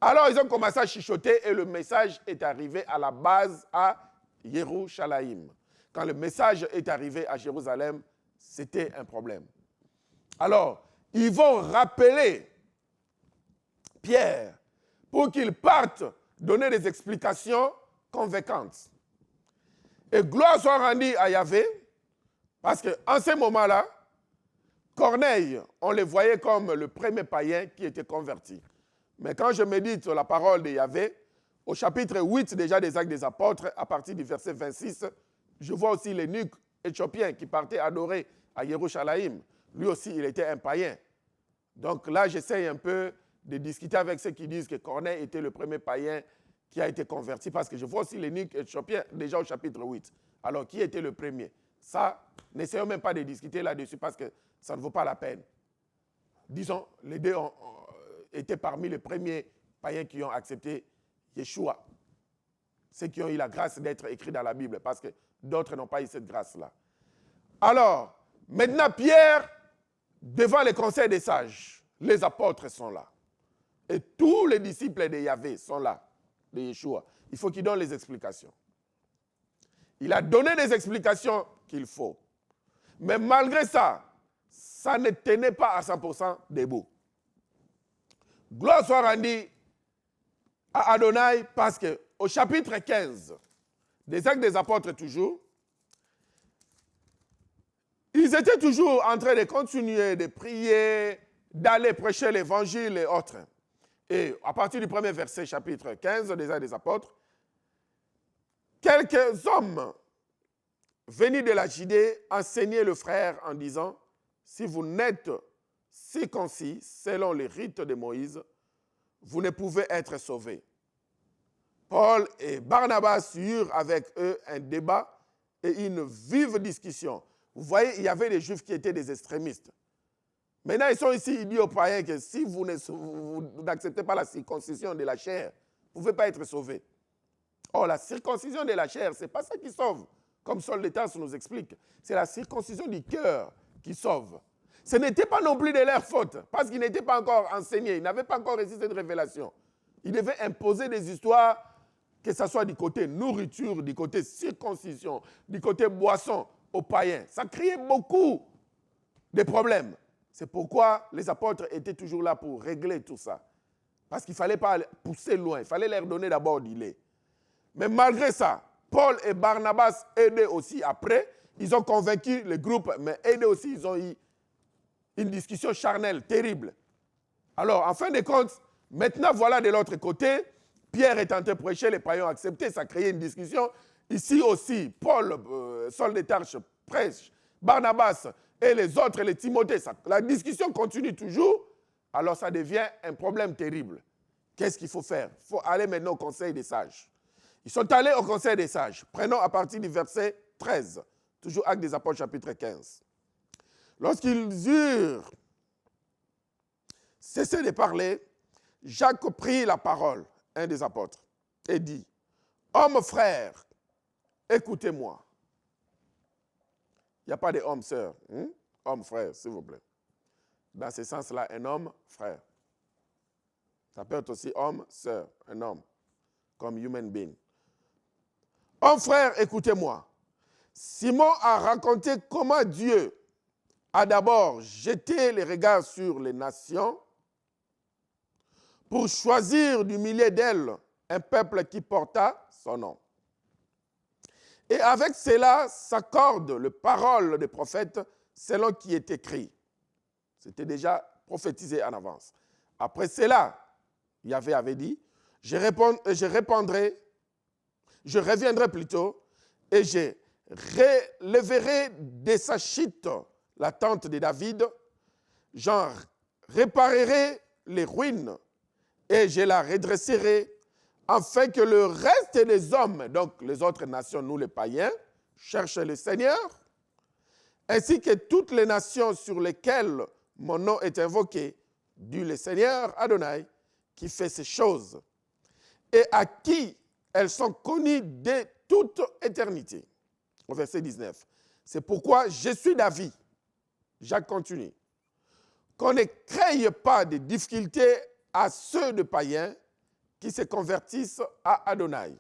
Alors ils ont commencé à chuchoter et le message est arrivé à la base à Yerushalayim. Quand le message est arrivé à Jérusalem, c'était un problème. Alors, ils vont rappeler Pierre pour qu'il parte donner des explications convaincantes. Et gloire soit rendue à Yahvé, parce qu'en ce moment-là, Corneille, on le voyait comme le premier païen qui était converti. Mais quand je médite sur la parole de Yahvé, au chapitre 8 déjà des Actes des Apôtres, à partir du verset 26, je vois aussi l'eunuque éthiopien qui partait adorer à Yerushalayim. Lui aussi, il était un païen. Donc là, j'essaye un peu de discuter avec ceux qui disent que Corneille était le premier païen qui a été converti, parce que je vois aussi l'eunuque éthiopien déjà au chapitre 8. Alors, qui était le premier? Ça, n'essayons même pas de discuter là-dessus parce que ça ne vaut pas la peine. Disons, les deux étaient parmi les premiers païens qui ont accepté Yeshua. Ceux qui ont eu la grâce d'être écrits dans la Bible, parce que d'autres n'ont pas eu cette grâce-là. Alors, maintenant, Pierre, devant les conseils des sages, les apôtres sont là. Et tous les disciples de Yahvé sont là, de Yeshua. Il faut qu'il donne les explications. Il a donné des explications qu'il faut. Mais malgré ça, ça ne tenait pas à 100% debout. Gloire soit rendue à Adonai, parce qu'au chapitre 15 des Actes des Apôtres toujours, ils étaient toujours en train de continuer de prier, d'aller prêcher l'évangile et autres. Et à partir du premier verset, chapitre 15 des Actes des Apôtres, quelques hommes venus de la Judée enseignaient le frère en disant, si vous n'êtes circoncis selon les rites de Moïse, vous ne pouvez être sauvés. Paul et Barnabas eurent avec eux un débat et une vive discussion. Vous voyez, il y avait des Juifs qui étaient des extrémistes. Maintenant, ils sont ici, ils disent aux païens que si vous n'acceptez pas la circoncision de la chair, vous ne pouvez pas être sauvés. Or, la circoncision de la chair, ce n'est pas ça qui sauve, comme Saul de Tarse nous explique. C'est la circoncision du cœur qui sauve. Ce n'était pas non plus de leur faute, parce qu'ils n'étaient pas encore enseignés, ils n'avaient pas encore reçu cette révélation. Ils devaient imposer des histoires, que ce soit du côté nourriture, du côté circoncision, du côté boisson aux païens. Ça créait beaucoup de problèmes. C'est pourquoi les apôtres étaient toujours là pour régler tout ça. Parce qu'il ne fallait pas pousser loin, il fallait leur donner d'abord du lait. Mais malgré ça, Paul et Barnabas aidaient aussi après. Ils ont convaincu le groupe, mais aidés aussi, ils ont eu une discussion charnelle, terrible. Alors, en fin de compte, maintenant, voilà de l'autre côté, Pierre est en train de prêcher, les païens ont accepté, ça a créé une discussion. Ici aussi, Paul, Saul de Tarse prêche, Barnabas et les autres, les Timothée, la discussion continue toujours. Alors, ça devient un problème terrible. Qu'est-ce qu'il faut faire? Il faut aller maintenant au conseil des sages. Ils sont allés au conseil des sages. Prenons à partir du verset 13, toujours Actes des Apôtres, chapitre 15. Lorsqu'ils eurent cessé de parler, Jacques prit la parole, un des apôtres, et dit, « Hommes frères, écoutez-moi. » Il n'y a pas de homme sœur. Homme frère, s'il vous plaît. Dans ce sens-là, un homme frère. Ça peut être aussi homme sœur, un homme, comme human being. Homme frère, écoutez-moi. Simon a raconté comment Dieu a d'abord jeté les regards sur les nations pour choisir du milieu d'elles un peuple qui porta son nom. Et avec cela s'accorde les paroles des prophètes selon qui est écrit. C'était déjà prophétisé en avance. Après cela, Yahvé avait dit, je reviendrai plutôt et je relèverai de sa chute la tente de David, j'en réparerai les ruines et je la redresserai afin que le reste des hommes, donc les autres nations, nous les païens, cherchent le Seigneur, ainsi que toutes les nations sur lesquelles mon nom est invoqué, du le Seigneur Adonai, qui fait ces choses, et à qui elles sont connues de toute éternité. Au verset 19. C'est pourquoi je suis d'avis, Jacques continue, qu'on ne crée pas de difficultés à ceux de païens qui se convertissent à Adonai.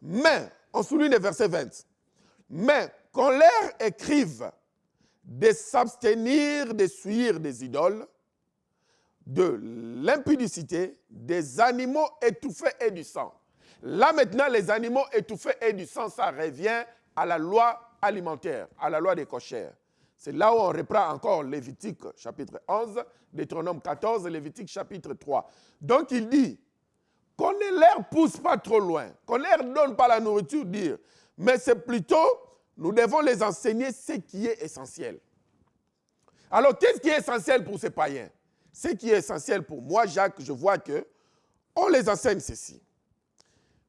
Mais, on souligne le verset 20, mais qu'on leur écrive de s'abstenir de suivre des idoles, de l'impudicité, des animaux étouffés et du sang. Là maintenant, les animaux étouffés et du sang, ça revient à la loi alimentaire, à la loi des cochères. C'est là où on reprend encore Lévitique chapitre 11, Deutéronome 14, Lévitique chapitre 3. Donc il dit qu'on ne leur pousse pas trop loin, qu'on ne leur donne pas la nourriture, dire, mais c'est plutôt, nous devons les enseigner ce qui est essentiel. Alors qu'est-ce qui est essentiel pour ces païens? Ce qui est essentiel pour moi, Jacques, je vois que on les enseigne ceci.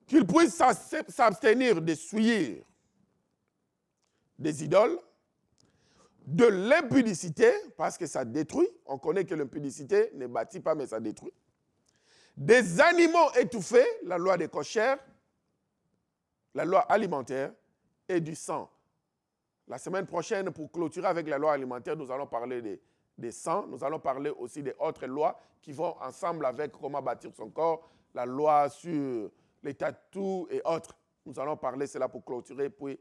Qu'ils puissent s'abstenir de suivre des idoles, de l'impudicité, parce que ça détruit. On connaît que l'impudicité ne bâtit pas, mais ça détruit. Des animaux étouffés, la loi des cochères, la loi alimentaire, et du sang. La semaine prochaine, pour clôturer avec la loi alimentaire, nous allons parler des sangs. Nous allons parler aussi des autres lois qui vont ensemble avec comment bâtir son corps, la loi sur les tatous et autres. Nous allons parler cela pour clôturer, puis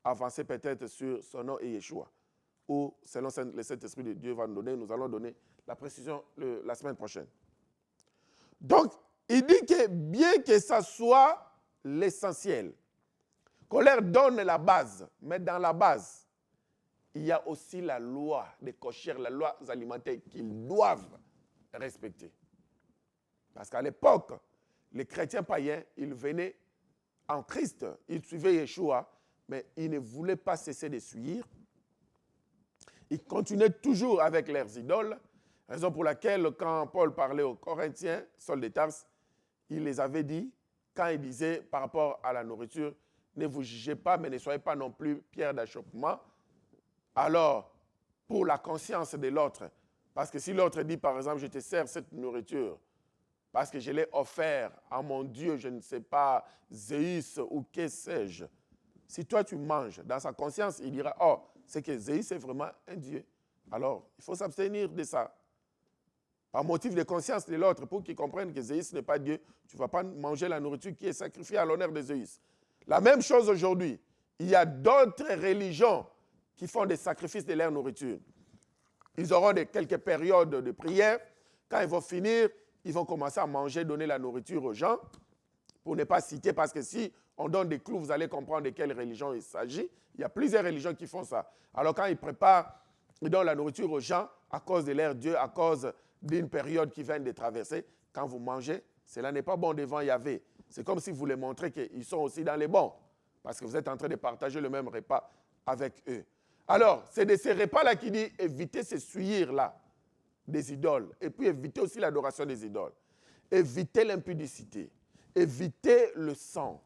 avancer peut-être sur son nom et Yeshua. Ou selon le Saint-Esprit de Dieu va nous donner, nous allons donner la précision la semaine prochaine. Donc, il dit que bien que ça soit l'essentiel, qu'on leur donne la base, mais dans la base, il y a aussi la loi des cochères, la loi alimentaire qu'ils doivent respecter. Parce qu'à l'époque, les chrétiens païens, ils venaient en Christ, ils suivaient Yeshua, mais ils ne voulaient pas cesser de suivre. Ils continuaient toujours avec leurs idoles, raison pour laquelle quand Paul parlait aux Corinthiens, Saul de Tarse, il les avait dit, quand il disait par rapport à la nourriture, ne vous jugez pas, mais ne soyez pas non plus pierre d'achoppement. Alors, pour la conscience de l'autre, parce que si l'autre dit, par exemple, je te sers cette nourriture, parce que je l'ai offert à mon Dieu, je ne sais pas, Zéus ou que sais-je. Si toi tu manges, dans sa conscience, il dira, oh, c'est que Zéus est vraiment un Dieu. Alors, il faut s'abstenir de ça. Par motif de conscience de l'autre, pour qu'il comprenne que Zéus n'est pas Dieu, tu ne vas pas manger la nourriture qui est sacrifiée à l'honneur de Zéus. La même chose aujourd'hui. Il y a d'autres religions qui font des sacrifices de leur nourriture. Ils auront quelques périodes de prière. Quand ils vont finir, ils vont commencer à manger, donner la nourriture aux gens, pour ne pas citer, parce que si on donne des clous, vous allez comprendre de quelle religion il s'agit. Il y a plusieurs religions qui font ça. Alors quand ils préparent, ils donnent la nourriture aux gens à cause de leur Dieu, à cause d'une période qui vient de traverser. Quand vous mangez, cela n'est pas bon devant Yahvé. C'est comme si vous les montrez qu'ils sont aussi dans les bons, parce que vous êtes en train de partager le même repas avec eux. Alors, c'est de ces repas-là qui dit évitez ces souillures-là des idoles, et puis évitez aussi l'adoration des idoles. Évitez l'impudicité, évitez le sang.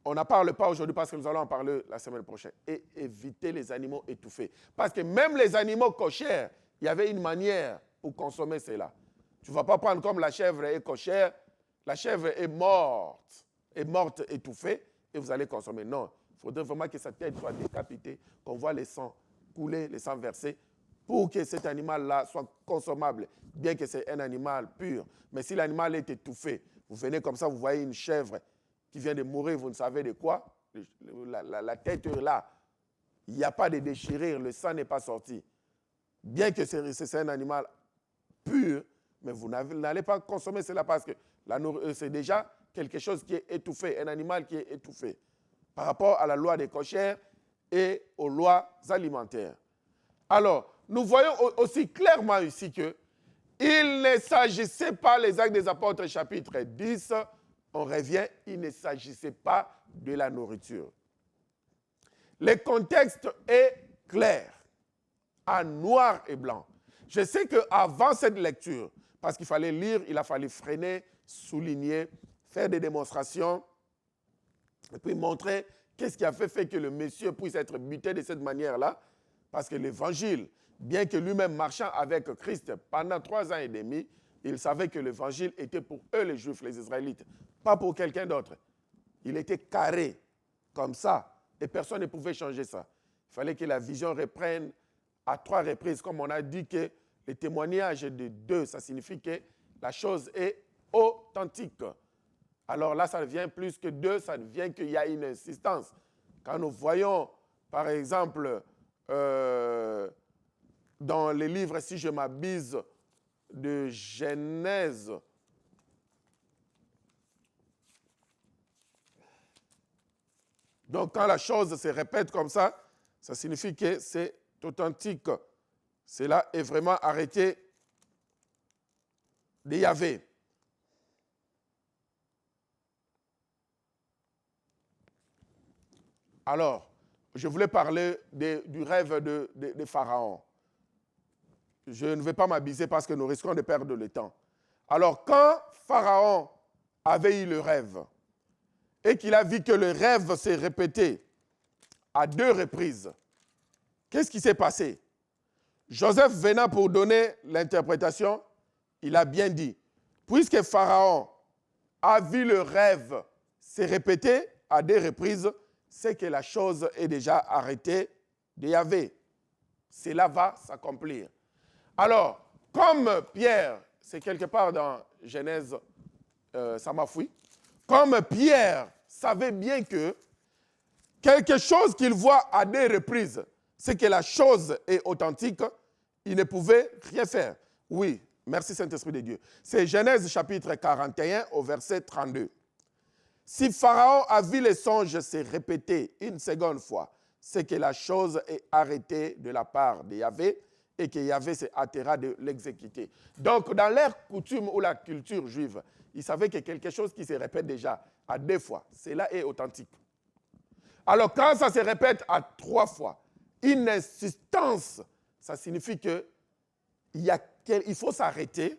On n'en parle pas aujourd'hui parce que nous allons en parler la semaine prochaine. Et évitez les animaux étouffés. Parce que même les animaux cochères, il y avait une manière pour consommer cela. Tu ne vas pas prendre comme la chèvre est cochère, la chèvre est morte étouffée, et vous allez consommer. Non, il faudrait vraiment que sa tête soit décapitée, qu'on voit les sangs couler, les sangs versés, pour que cet animal-là soit consommable, bien que c'est un animal pur. Mais si l'animal est étouffé, vous venez comme ça, vous voyez une chèvre qui vient de mourir, vous ne savez de quoi, la tête est là, il n'y a pas de déchirure, le sang n'est pas sorti. Bien que c'est un animal pur, mais vous n'allez pas consommer cela parce que c'est déjà quelque chose qui est étouffé, un animal qui est étouffé, par rapport à la loi des cochères et aux lois alimentaires. Alors, nous voyons aussi clairement ici que il ne s'agissait pas, les Actes des Apôtres, chapitre 10, on revient, il ne s'agissait pas de la nourriture. Le contexte est clair, en noir et blanc. Je sais qu'avant cette lecture, parce qu'il fallait lire, il a fallu freiner, souligner, faire des démonstrations, et puis montrer qu'est-ce qui a fait que le monsieur puisse être buté de cette manière-là, parce que l'évangile, bien que lui-même marchant avec Christ pendant 3 ans et demi, il savait que l'évangile était pour eux, les Juifs, les Israélites, pas pour quelqu'un d'autre. Il était carré, comme ça, et personne ne pouvait changer ça. Il fallait que la vision reprenne à 3 reprises, comme on a dit que le témoignage de 2, ça signifie que la chose est authentique. Alors là, ça devient plus que 2, ça devient qu'il y a une insistance. Quand nous voyons, par exemple, dans les livres, si je m'abuse, de Genèse, donc quand la chose se répète comme ça signifie que c'est authentique. Cela est vraiment arrêté de Yahvé. Alors, je voulais parler du rêve de Pharaon. Je ne vais pas m'abuser parce que nous risquons de perdre le temps. Alors, quand Pharaon avait eu le rêve et qu'il a vu que le rêve s'est répété à 2 reprises, qu'est-ce qui s'est passé? Joseph venant pour donner l'interprétation, il a bien dit, puisque Pharaon a vu le rêve s'est répété à 2 reprises, c'est que la chose est déjà arrêtée de Yahvé. Cela va s'accomplir. Alors, comme Pierre, c'est quelque part dans Genèse, ça m'a fouillé, comme Pierre savait bien que quelque chose qu'il voit à 2 reprises, c'est que la chose est authentique, il ne pouvait rien faire. Oui, merci Saint-Esprit de Dieu. C'est Genèse chapitre 41 au verset 32. Si Pharaon a vu les songes se répéter une seconde fois, c'est que la chose est arrêtée de la part de Yahvé et que Yahvé se hâtera de l'exécuter. Donc, dans leur coutume ou la culture juive, ils savaient que quelque chose qui se répète déjà à 2 fois, cela est authentique. Alors, quand ça se répète à 3 fois, Une insistance, ça signifie qu'il faut s'arrêter,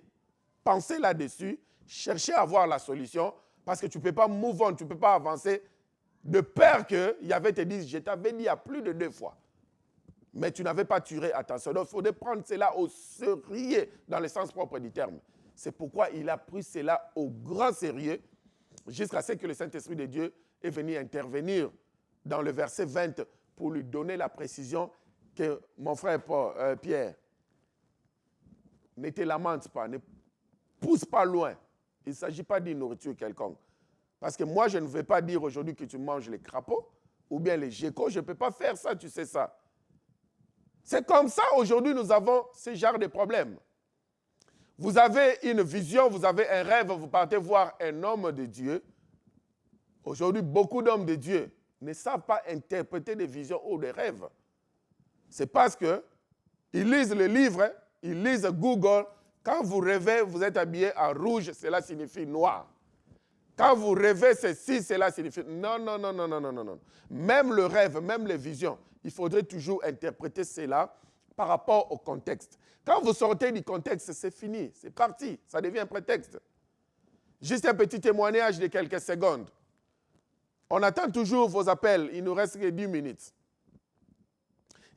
penser là-dessus, chercher à voir la solution, parce que tu ne peux pas move on, tu ne peux pas avancer de peur que Yahvé te dise, je t'avais dit il y a plus de 2 fois. Mais tu n'avais pas tiré attention. Donc, il faudrait prendre cela au sérieux, dans le sens propre du terme. C'est pourquoi il a pris cela au grand sérieux, jusqu'à ce que le Saint-Esprit de Dieu est venu intervenir dans le verset 20 pour lui donner la précision que mon frère Pierre, ne te lamente pas, ne pousse pas loin. Il ne s'agit pas d'une nourriture quelconque. Parce que moi, je ne vais pas dire aujourd'hui que tu manges les crapauds ou bien les geckos. Je ne peux pas faire ça, tu sais ça. C'est comme ça, aujourd'hui, nous avons ce genre de problèmes. Vous avez une vision, vous avez un rêve, vous partez voir un homme de Dieu. Aujourd'hui, beaucoup d'hommes de Dieu ne savent pas interpréter des visions ou des rêves. C'est parce qu'ils lisent le livre, ils lisent Google. Quand vous rêvez, vous êtes habillé en rouge, cela signifie noir. Quand vous rêvez ceci, cela signifie... Non. Même le rêve, même les visions, il faudrait toujours interpréter cela par rapport au contexte. Quand vous sortez du contexte, c'est fini, c'est parti, ça devient un prétexte. Juste un petit témoignage de quelques secondes. On attend toujours vos appels, il nous reste que 10 minutes.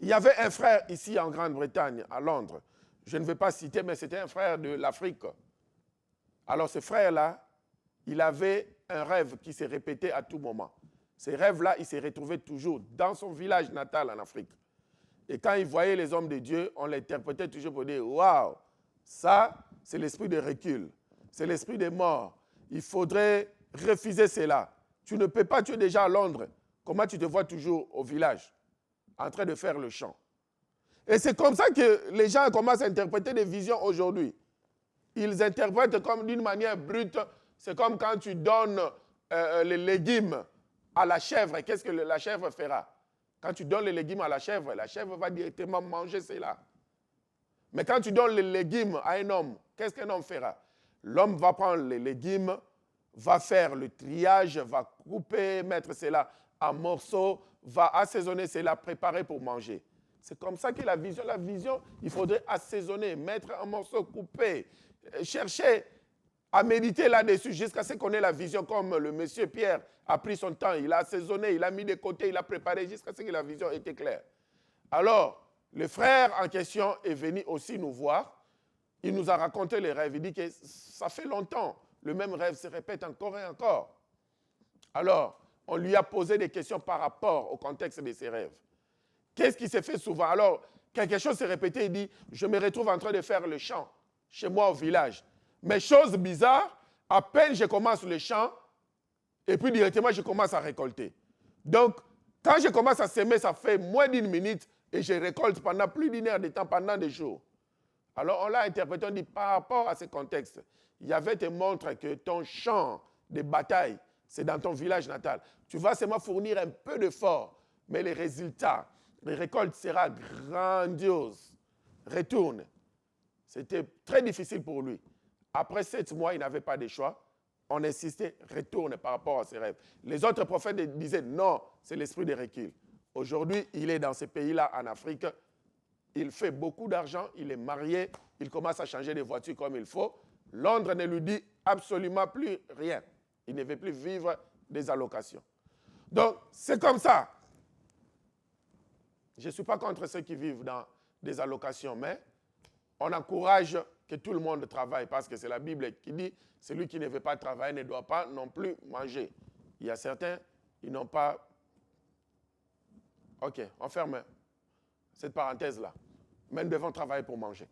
Il y avait un frère ici en Grande-Bretagne, à Londres. Je ne vais pas citer, mais c'était un frère de l'Afrique. Alors ce frère-là, il avait un rêve qui s'est répété à tout moment. Ces rêves-là, il s'est retrouvé toujours dans son village natal en Afrique. Et quand il voyait les hommes de Dieu, on l'interprétait toujours pour dire « Waouh, ça, c'est l'esprit de recul, c'est l'esprit des morts. Il faudrait refuser cela. Tu ne peux pas, tu es déjà à Londres. Comment tu te vois toujours au village, en train de faire le chant ?» Et c'est comme ça que les gens commencent à interpréter des visions aujourd'hui. Ils interprètent comme d'une manière brute. C'est comme quand tu donnes les légumes à la chèvre. Qu'est-ce que la chèvre fera? Quand tu donnes les légumes à la chèvre va directement manger cela. Mais quand tu donnes les légumes à un homme, qu'est-ce qu'un homme fera? L'homme va prendre les légumes, va faire le triage, va couper, mettre cela en morceaux, va assaisonner cela, préparer pour manger. C'est comme ça que la vision, il faudrait assaisonner, mettre en morceaux, couper, chercher à méditer là-dessus jusqu'à ce qu'on ait la vision comme le monsieur Pierre a pris son temps, il a assaisonné, il a mis de côté, il a préparé jusqu'à ce que la vision était claire. Alors, le frère en question est venu aussi nous voir. Il nous a raconté les rêves. Il dit que ça fait longtemps, le même rêve se répète encore et encore. Alors, on lui a posé des questions par rapport au contexte de ses rêves. Qu'est-ce qui s'est fait souvent? Alors, quelque chose s'est répété, il dit, je me retrouve en train de faire le chant chez moi au village. Mais chose bizarre, à peine je commence le chant, et puis directement je commence à récolter. Donc, quand je commence à semer, ça fait moins d'1 minute, et je récolte pendant plus d'1 heure de temps, pendant des jours. Alors, on l'a interprété, on dit, par rapport à ce contexte, Yahvé te montre que ton champ de bataille, c'est dans ton village natal. Tu vas seulement fournir un peu d'effort, mais les résultats, les récoltes seront grandioses. Retourne. C'était très difficile pour lui. Après 7 mois, il n'avait pas de choix. On insistait, retourne par rapport à ses rêves. Les autres prophètes disaient, non, c'est l'esprit de recul. Aujourd'hui, il est dans ces pays-là, en Afrique. Il fait beaucoup d'argent, il est marié, il commence à changer de voiture comme il faut. Londres ne lui dit absolument plus rien. Il ne veut plus vivre des allocations. Donc, c'est comme ça. Je ne suis pas contre ceux qui vivent dans des allocations, mais on encourage que tout le monde travaille parce que c'est la Bible qui dit celui qui ne veut pas travailler ne doit pas non plus manger. Il y a certains, ils n'ont pas... Ok, on ferme cette parenthèse-là. Mais nous devons travailler pour manger.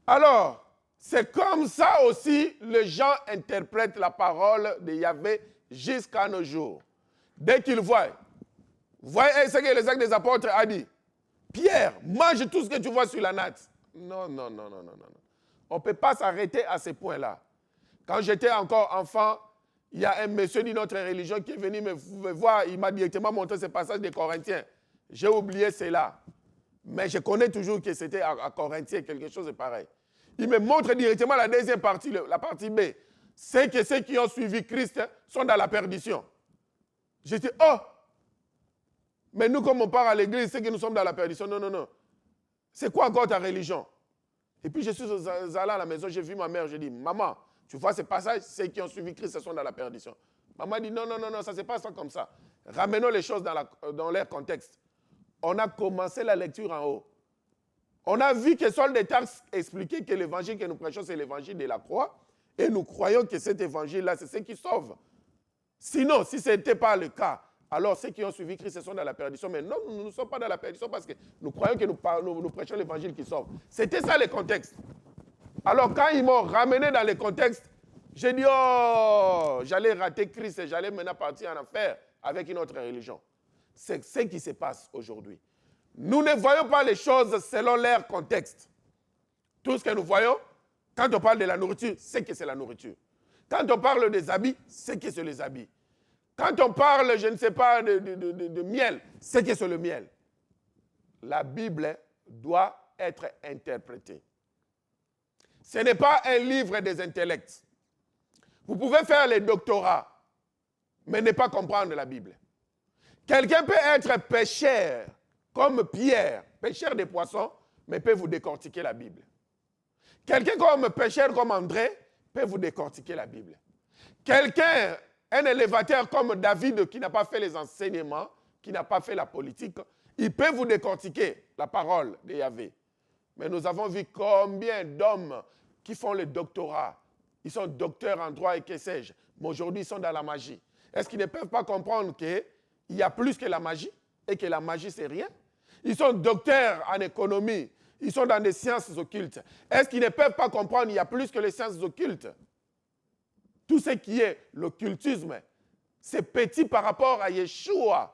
Alors, c'est comme ça aussi les gens interprètent la parole de Yahvé jusqu'à nos jours. Dès qu'ils voient, voyez ce que les Actes des Apôtres a dit. Pierre, mange tout ce que tu vois sur la natte. Non. On ne peut pas s'arrêter à ce point-là. Quand j'étais encore enfant, il y a un monsieur d'une autre religion qui est venu me voir, il m'a directement montré ce passage des Corinthiens. J'ai oublié cela. Mais je connais toujours que c'était à Corinthiens, quelque chose de pareil. Il me montre directement la deuxième partie, la partie B. C'est que ceux qui ont suivi Christ sont dans la perdition. J'ai dit, oh! Mais nous, comme on part à l'église, c'est que nous sommes dans la perdition. Non, non, non. C'est quoi encore ta religion? Et puis je suis allé à la maison, j'ai vu ma mère, j'ai dit, maman, tu vois ces passages, ceux qui ont suivi Christ, ce sont dans la perdition. Maman dit, non, non, non, non, ça ne se passe pas comme ça. Ramenons les choses dans leur contexte. On a commencé la lecture en haut. On a vu que Saul de Tarse expliquait que l'évangile que nous prêchons, c'est l'évangile de la croix. Et nous croyons que cet évangile-là, c'est ce qui sauve. Sinon, si ce n'était pas le cas, alors ceux qui ont suivi Christ sont dans la perdition. Mais non, nous ne sommes pas dans la perdition parce que nous croyons que nous prêchons l'évangile qui sauve. C'était ça le contexte. Alors quand ils m'ont ramené dans le contexte, j'ai dit, oh, j'allais rater Christ et j'allais maintenant partir en enfer avec une autre religion. C'est ce qui se passe aujourd'hui. Nous ne voyons pas les choses selon leur contexte. Tout ce que nous voyons, quand on parle de la nourriture, c'est que c'est la nourriture. Quand on parle des habits, c'est que c'est les habits. Quand on parle, je ne sais pas, de miel, c'est que c'est le miel. La Bible doit être interprétée. Ce n'est pas un livre des intellects. Vous pouvez faire les doctorats, mais ne pas comprendre la Bible. Quelqu'un peut être pêcheur, comme Pierre, pêcheur des poissons, mais peut vous décortiquer la Bible. Quelqu'un comme pêcheur, comme André, peut vous décortiquer la Bible. Quelqu'un, un élévateur comme David, qui n'a pas fait les enseignements, qui n'a pas fait la politique, il peut vous décortiquer la parole de Yahvé. Mais nous avons vu combien d'hommes qui font le doctorat, ils sont docteurs en droit et que sais-je, mais aujourd'hui ils sont dans la magie. Est-ce qu'ils ne peuvent pas comprendre qu'il y a plus que la magie et que la magie c'est rien? Ils sont docteurs en économie, ils sont dans des sciences occultes. Est-ce qu'ils ne peuvent pas comprendre qu'il y a plus que les sciences occultes? Tout ce qui est l'occultisme, c'est petit par rapport à Yeshua,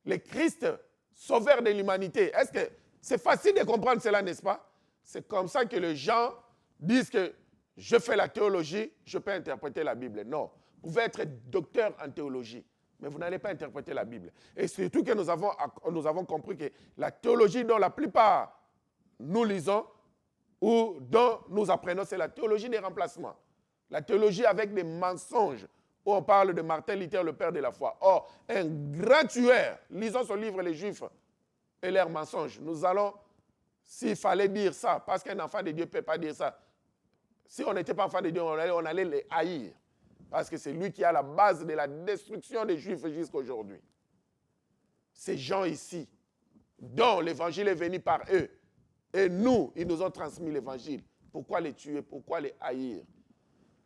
le Christ, sauveur de l'humanité. Est-ce que c'est facile de comprendre cela, n'est-ce pas? C'est comme ça que les gens disent que je fais la théologie, je peux interpréter la Bible. Non, vous pouvez être docteur en théologie, mais vous n'allez pas interpréter la Bible. Et surtout que nous avons compris que la théologie dont la plupart nous lisons ou dont nous apprenons, c'est la théologie des remplacements. La théologie avec des mensonges, où on parle de Martin Luther, le père de la foi. Or, un grand tueur, lisons son livre, Les Juifs et leurs mensonges. Nous allons, s'il fallait dire ça, parce qu'un enfant de Dieu ne peut pas dire ça, si on n'était pas enfant de Dieu, on allait les haïr. Parce que c'est lui qui a la base de la destruction des Juifs jusqu'à aujourd'hui. Ces gens ici, dont l'évangile est venu par eux, et nous, ils nous ont transmis l'évangile. Pourquoi les tuer? Pourquoi les haïr?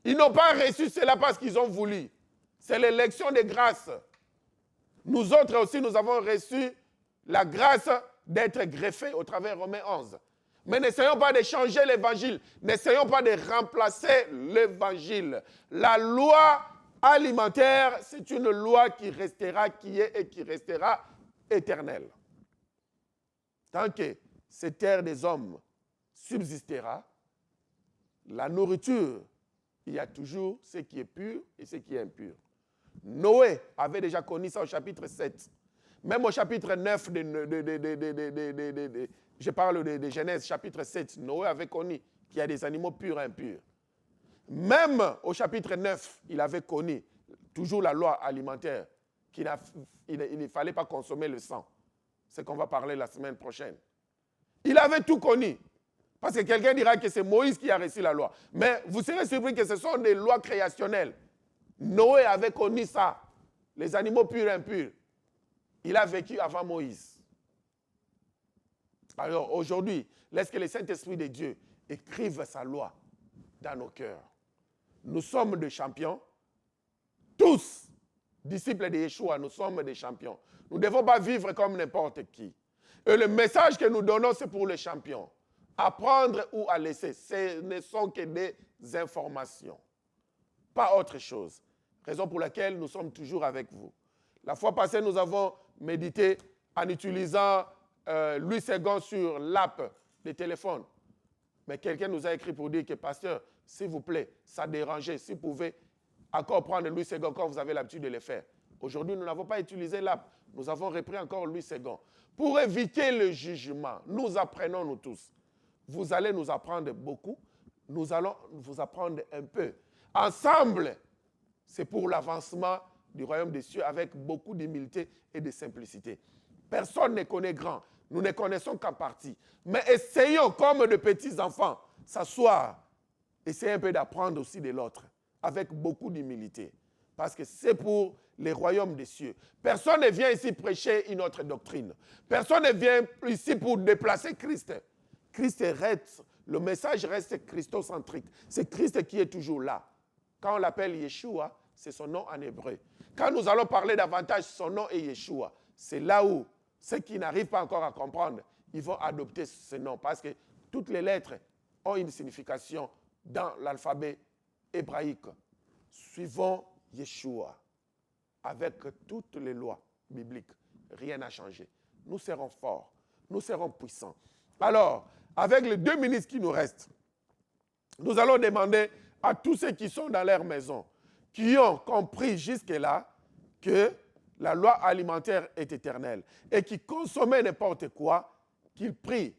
Ils n'ont pas reçu cela parce qu'ils ont voulu. C'est l'élection de grâce. Nous autres aussi, nous avons reçu la grâce d'être greffés au travers Romains 11. Mais n'essayons pas de changer l'évangile. N'essayons pas de remplacer l'évangile. La loi alimentaire, c'est une loi qui restera, qui est et qui restera éternelle. Tant que cette terre des hommes subsistera, la nourriture, il y a toujours ce qui est pur et ce qui est impur. Noé avait déjà connu ça au chapitre 7. Même au chapitre 9, je parle de Genèse, chapitre 7, Noé avait connu qu'il y a des animaux purs et impurs. Même au chapitre 9, il avait connu toujours la loi alimentaire, qu'il ne fallait pas consommer le sang. C'est qu'on va parler la semaine prochaine. Il avait tout connu. Parce que quelqu'un dira que c'est Moïse qui a reçu la loi. Mais vous serez surpris que ce sont des lois créationnelles. Noé avait connu ça. Les animaux purs et impurs. Il a vécu avant Moïse. Alors aujourd'hui, laisse que le Saint-Esprit de Dieu écrive sa loi dans nos cœurs. Nous sommes des champions. Tous, disciples de Yeshua, nous sommes des champions. Nous ne devons pas vivre comme n'importe qui. Et le message que nous donnons, c'est pour les champions. Apprendre ou à laisser, ce ne sont que des informations. Pas autre chose. Raison pour laquelle nous sommes toujours avec vous. La fois passée, nous avons médité en utilisant Louis II sur l'app de téléphone. Mais quelqu'un nous a écrit pour dire que, pasteur, s'il vous plaît, ça dérangeait. Si vous pouvez encore prendre Louis II quand vous avez l'habitude de le faire. Aujourd'hui, nous n'avons pas utilisé l'app. Nous avons repris encore Louis II. Pour éviter le jugement, nous apprenons nous tous. Vous allez nous apprendre beaucoup. Nous allons vous apprendre un peu. Ensemble, c'est pour l'avancement du royaume des cieux avec beaucoup d'humilité et de simplicité. Personne ne connaît grand. Nous ne connaissons qu'en partie. Mais essayons, comme de petits enfants, s'asseoir, essayer un peu d'apprendre aussi de l'autre, avec beaucoup d'humilité. Parce que c'est pour les royaumes des cieux. Personne ne vient ici prêcher une autre doctrine. Personne ne vient ici pour déplacer Christ. Christ reste, le message reste christocentrique. C'est Christ qui est toujours là. Quand on l'appelle Yeshua, c'est son nom en hébreu. Quand nous allons parler davantage, son nom est Yeshua. C'est là où ceux qui n'arrivent pas encore à comprendre, ils vont adopter ce nom. Parce que toutes les lettres ont une signification dans l'alphabet hébraïque. Suivons Yeshua avec toutes les lois bibliques. Rien n'a changé. Nous serons forts. Nous serons puissants. Alors, avec les 2 minutes qui nous restent, nous allons demander à tous ceux qui sont dans leur maison, qui ont compris jusque-là que la loi alimentaire est éternelle et qui consommaient n'importe quoi, qu'ils prient,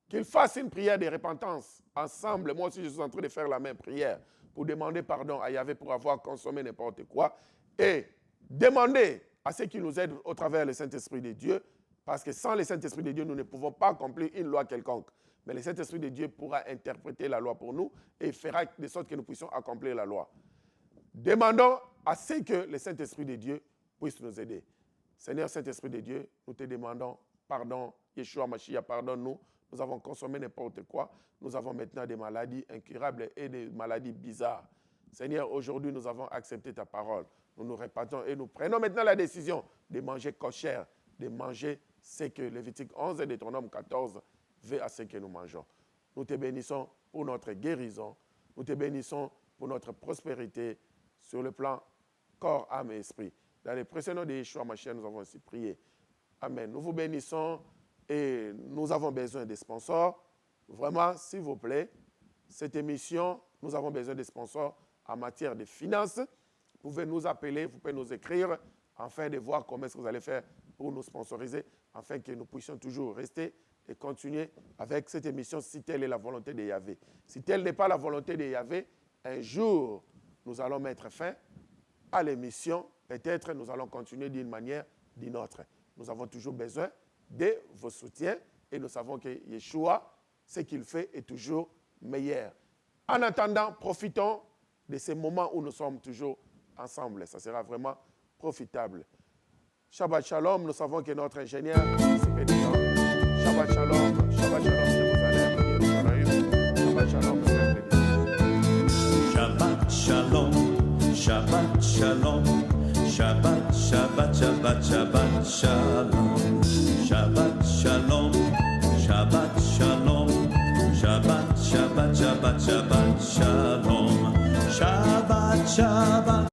qu'ils fassent une prière de repentance ensemble. Moi aussi, je suis en train de faire la même prière pour demander pardon à Yahvé pour avoir consommé n'importe quoi et demander à ceux qui nous aident au travers du Saint-Esprit de Dieu, parce que sans le Saint-Esprit de Dieu, nous ne pouvons pas accomplir une loi quelconque. Mais le Saint-Esprit de Dieu pourra interpréter la loi pour nous et fera de sorte que nous puissions accomplir la loi. Demandons à ce que le Saint-Esprit de Dieu puisse nous aider. Seigneur Saint-Esprit de Dieu, nous te demandons pardon. Yeshua Mashiach, pardonne-nous. Nous avons consommé n'importe quoi. Nous avons maintenant des maladies incurables et des maladies bizarres. Seigneur, aujourd'hui, nous avons accepté ta parole. Nous nous répandons et nous prenons maintenant la décision de manger kosher, de manger ce que Lévitique 11 et Deutéronome 14 veut à ce que nous mangeons. Nous te bénissons pour notre guérison. Nous te bénissons pour notre prospérité sur le plan corps, âme et esprit. Dans les précédents de Yeshua Mashiach, nous avons aussi prié. Amen. Nous vous bénissons et nous avons besoin des sponsors. Vraiment, s'il vous plaît, cette émission, nous avons besoin des sponsors en matière de finances. Vous pouvez nous appeler, vous pouvez nous écrire afin de voir comment est-ce que vous allez faire pour nous sponsoriser, afin que nous puissions toujours rester et continuer avec cette émission si telle est la volonté de Yahvé. Si telle n'est pas la volonté de Yahvé, un jour, nous allons mettre fin à l'émission. Peut-être nous allons continuer d'une manière ou d'une autre. Nous avons toujours besoin de vos soutiens et nous savons que Yeshua, ce qu'il fait est toujours meilleur. En attendant, profitons de ces moments où nous sommes toujours ensemble. Ça sera vraiment profitable. Shabbat Shalom, nous savons que notre ingénieur est dedans. Shabbat Shalom, Jérusalem, Shabbat Shalom, le peuple de Dieu. Shabbat Shalom, Shabbat Shalom, Shabbat, Shabbat, Shabbat, Shabbat Shalom, Shabbat Shalom, Shabbat Shalom, Shabbat, Shabbat, Shabbat, Shabbat Shalom, Shabbat, Shabbat.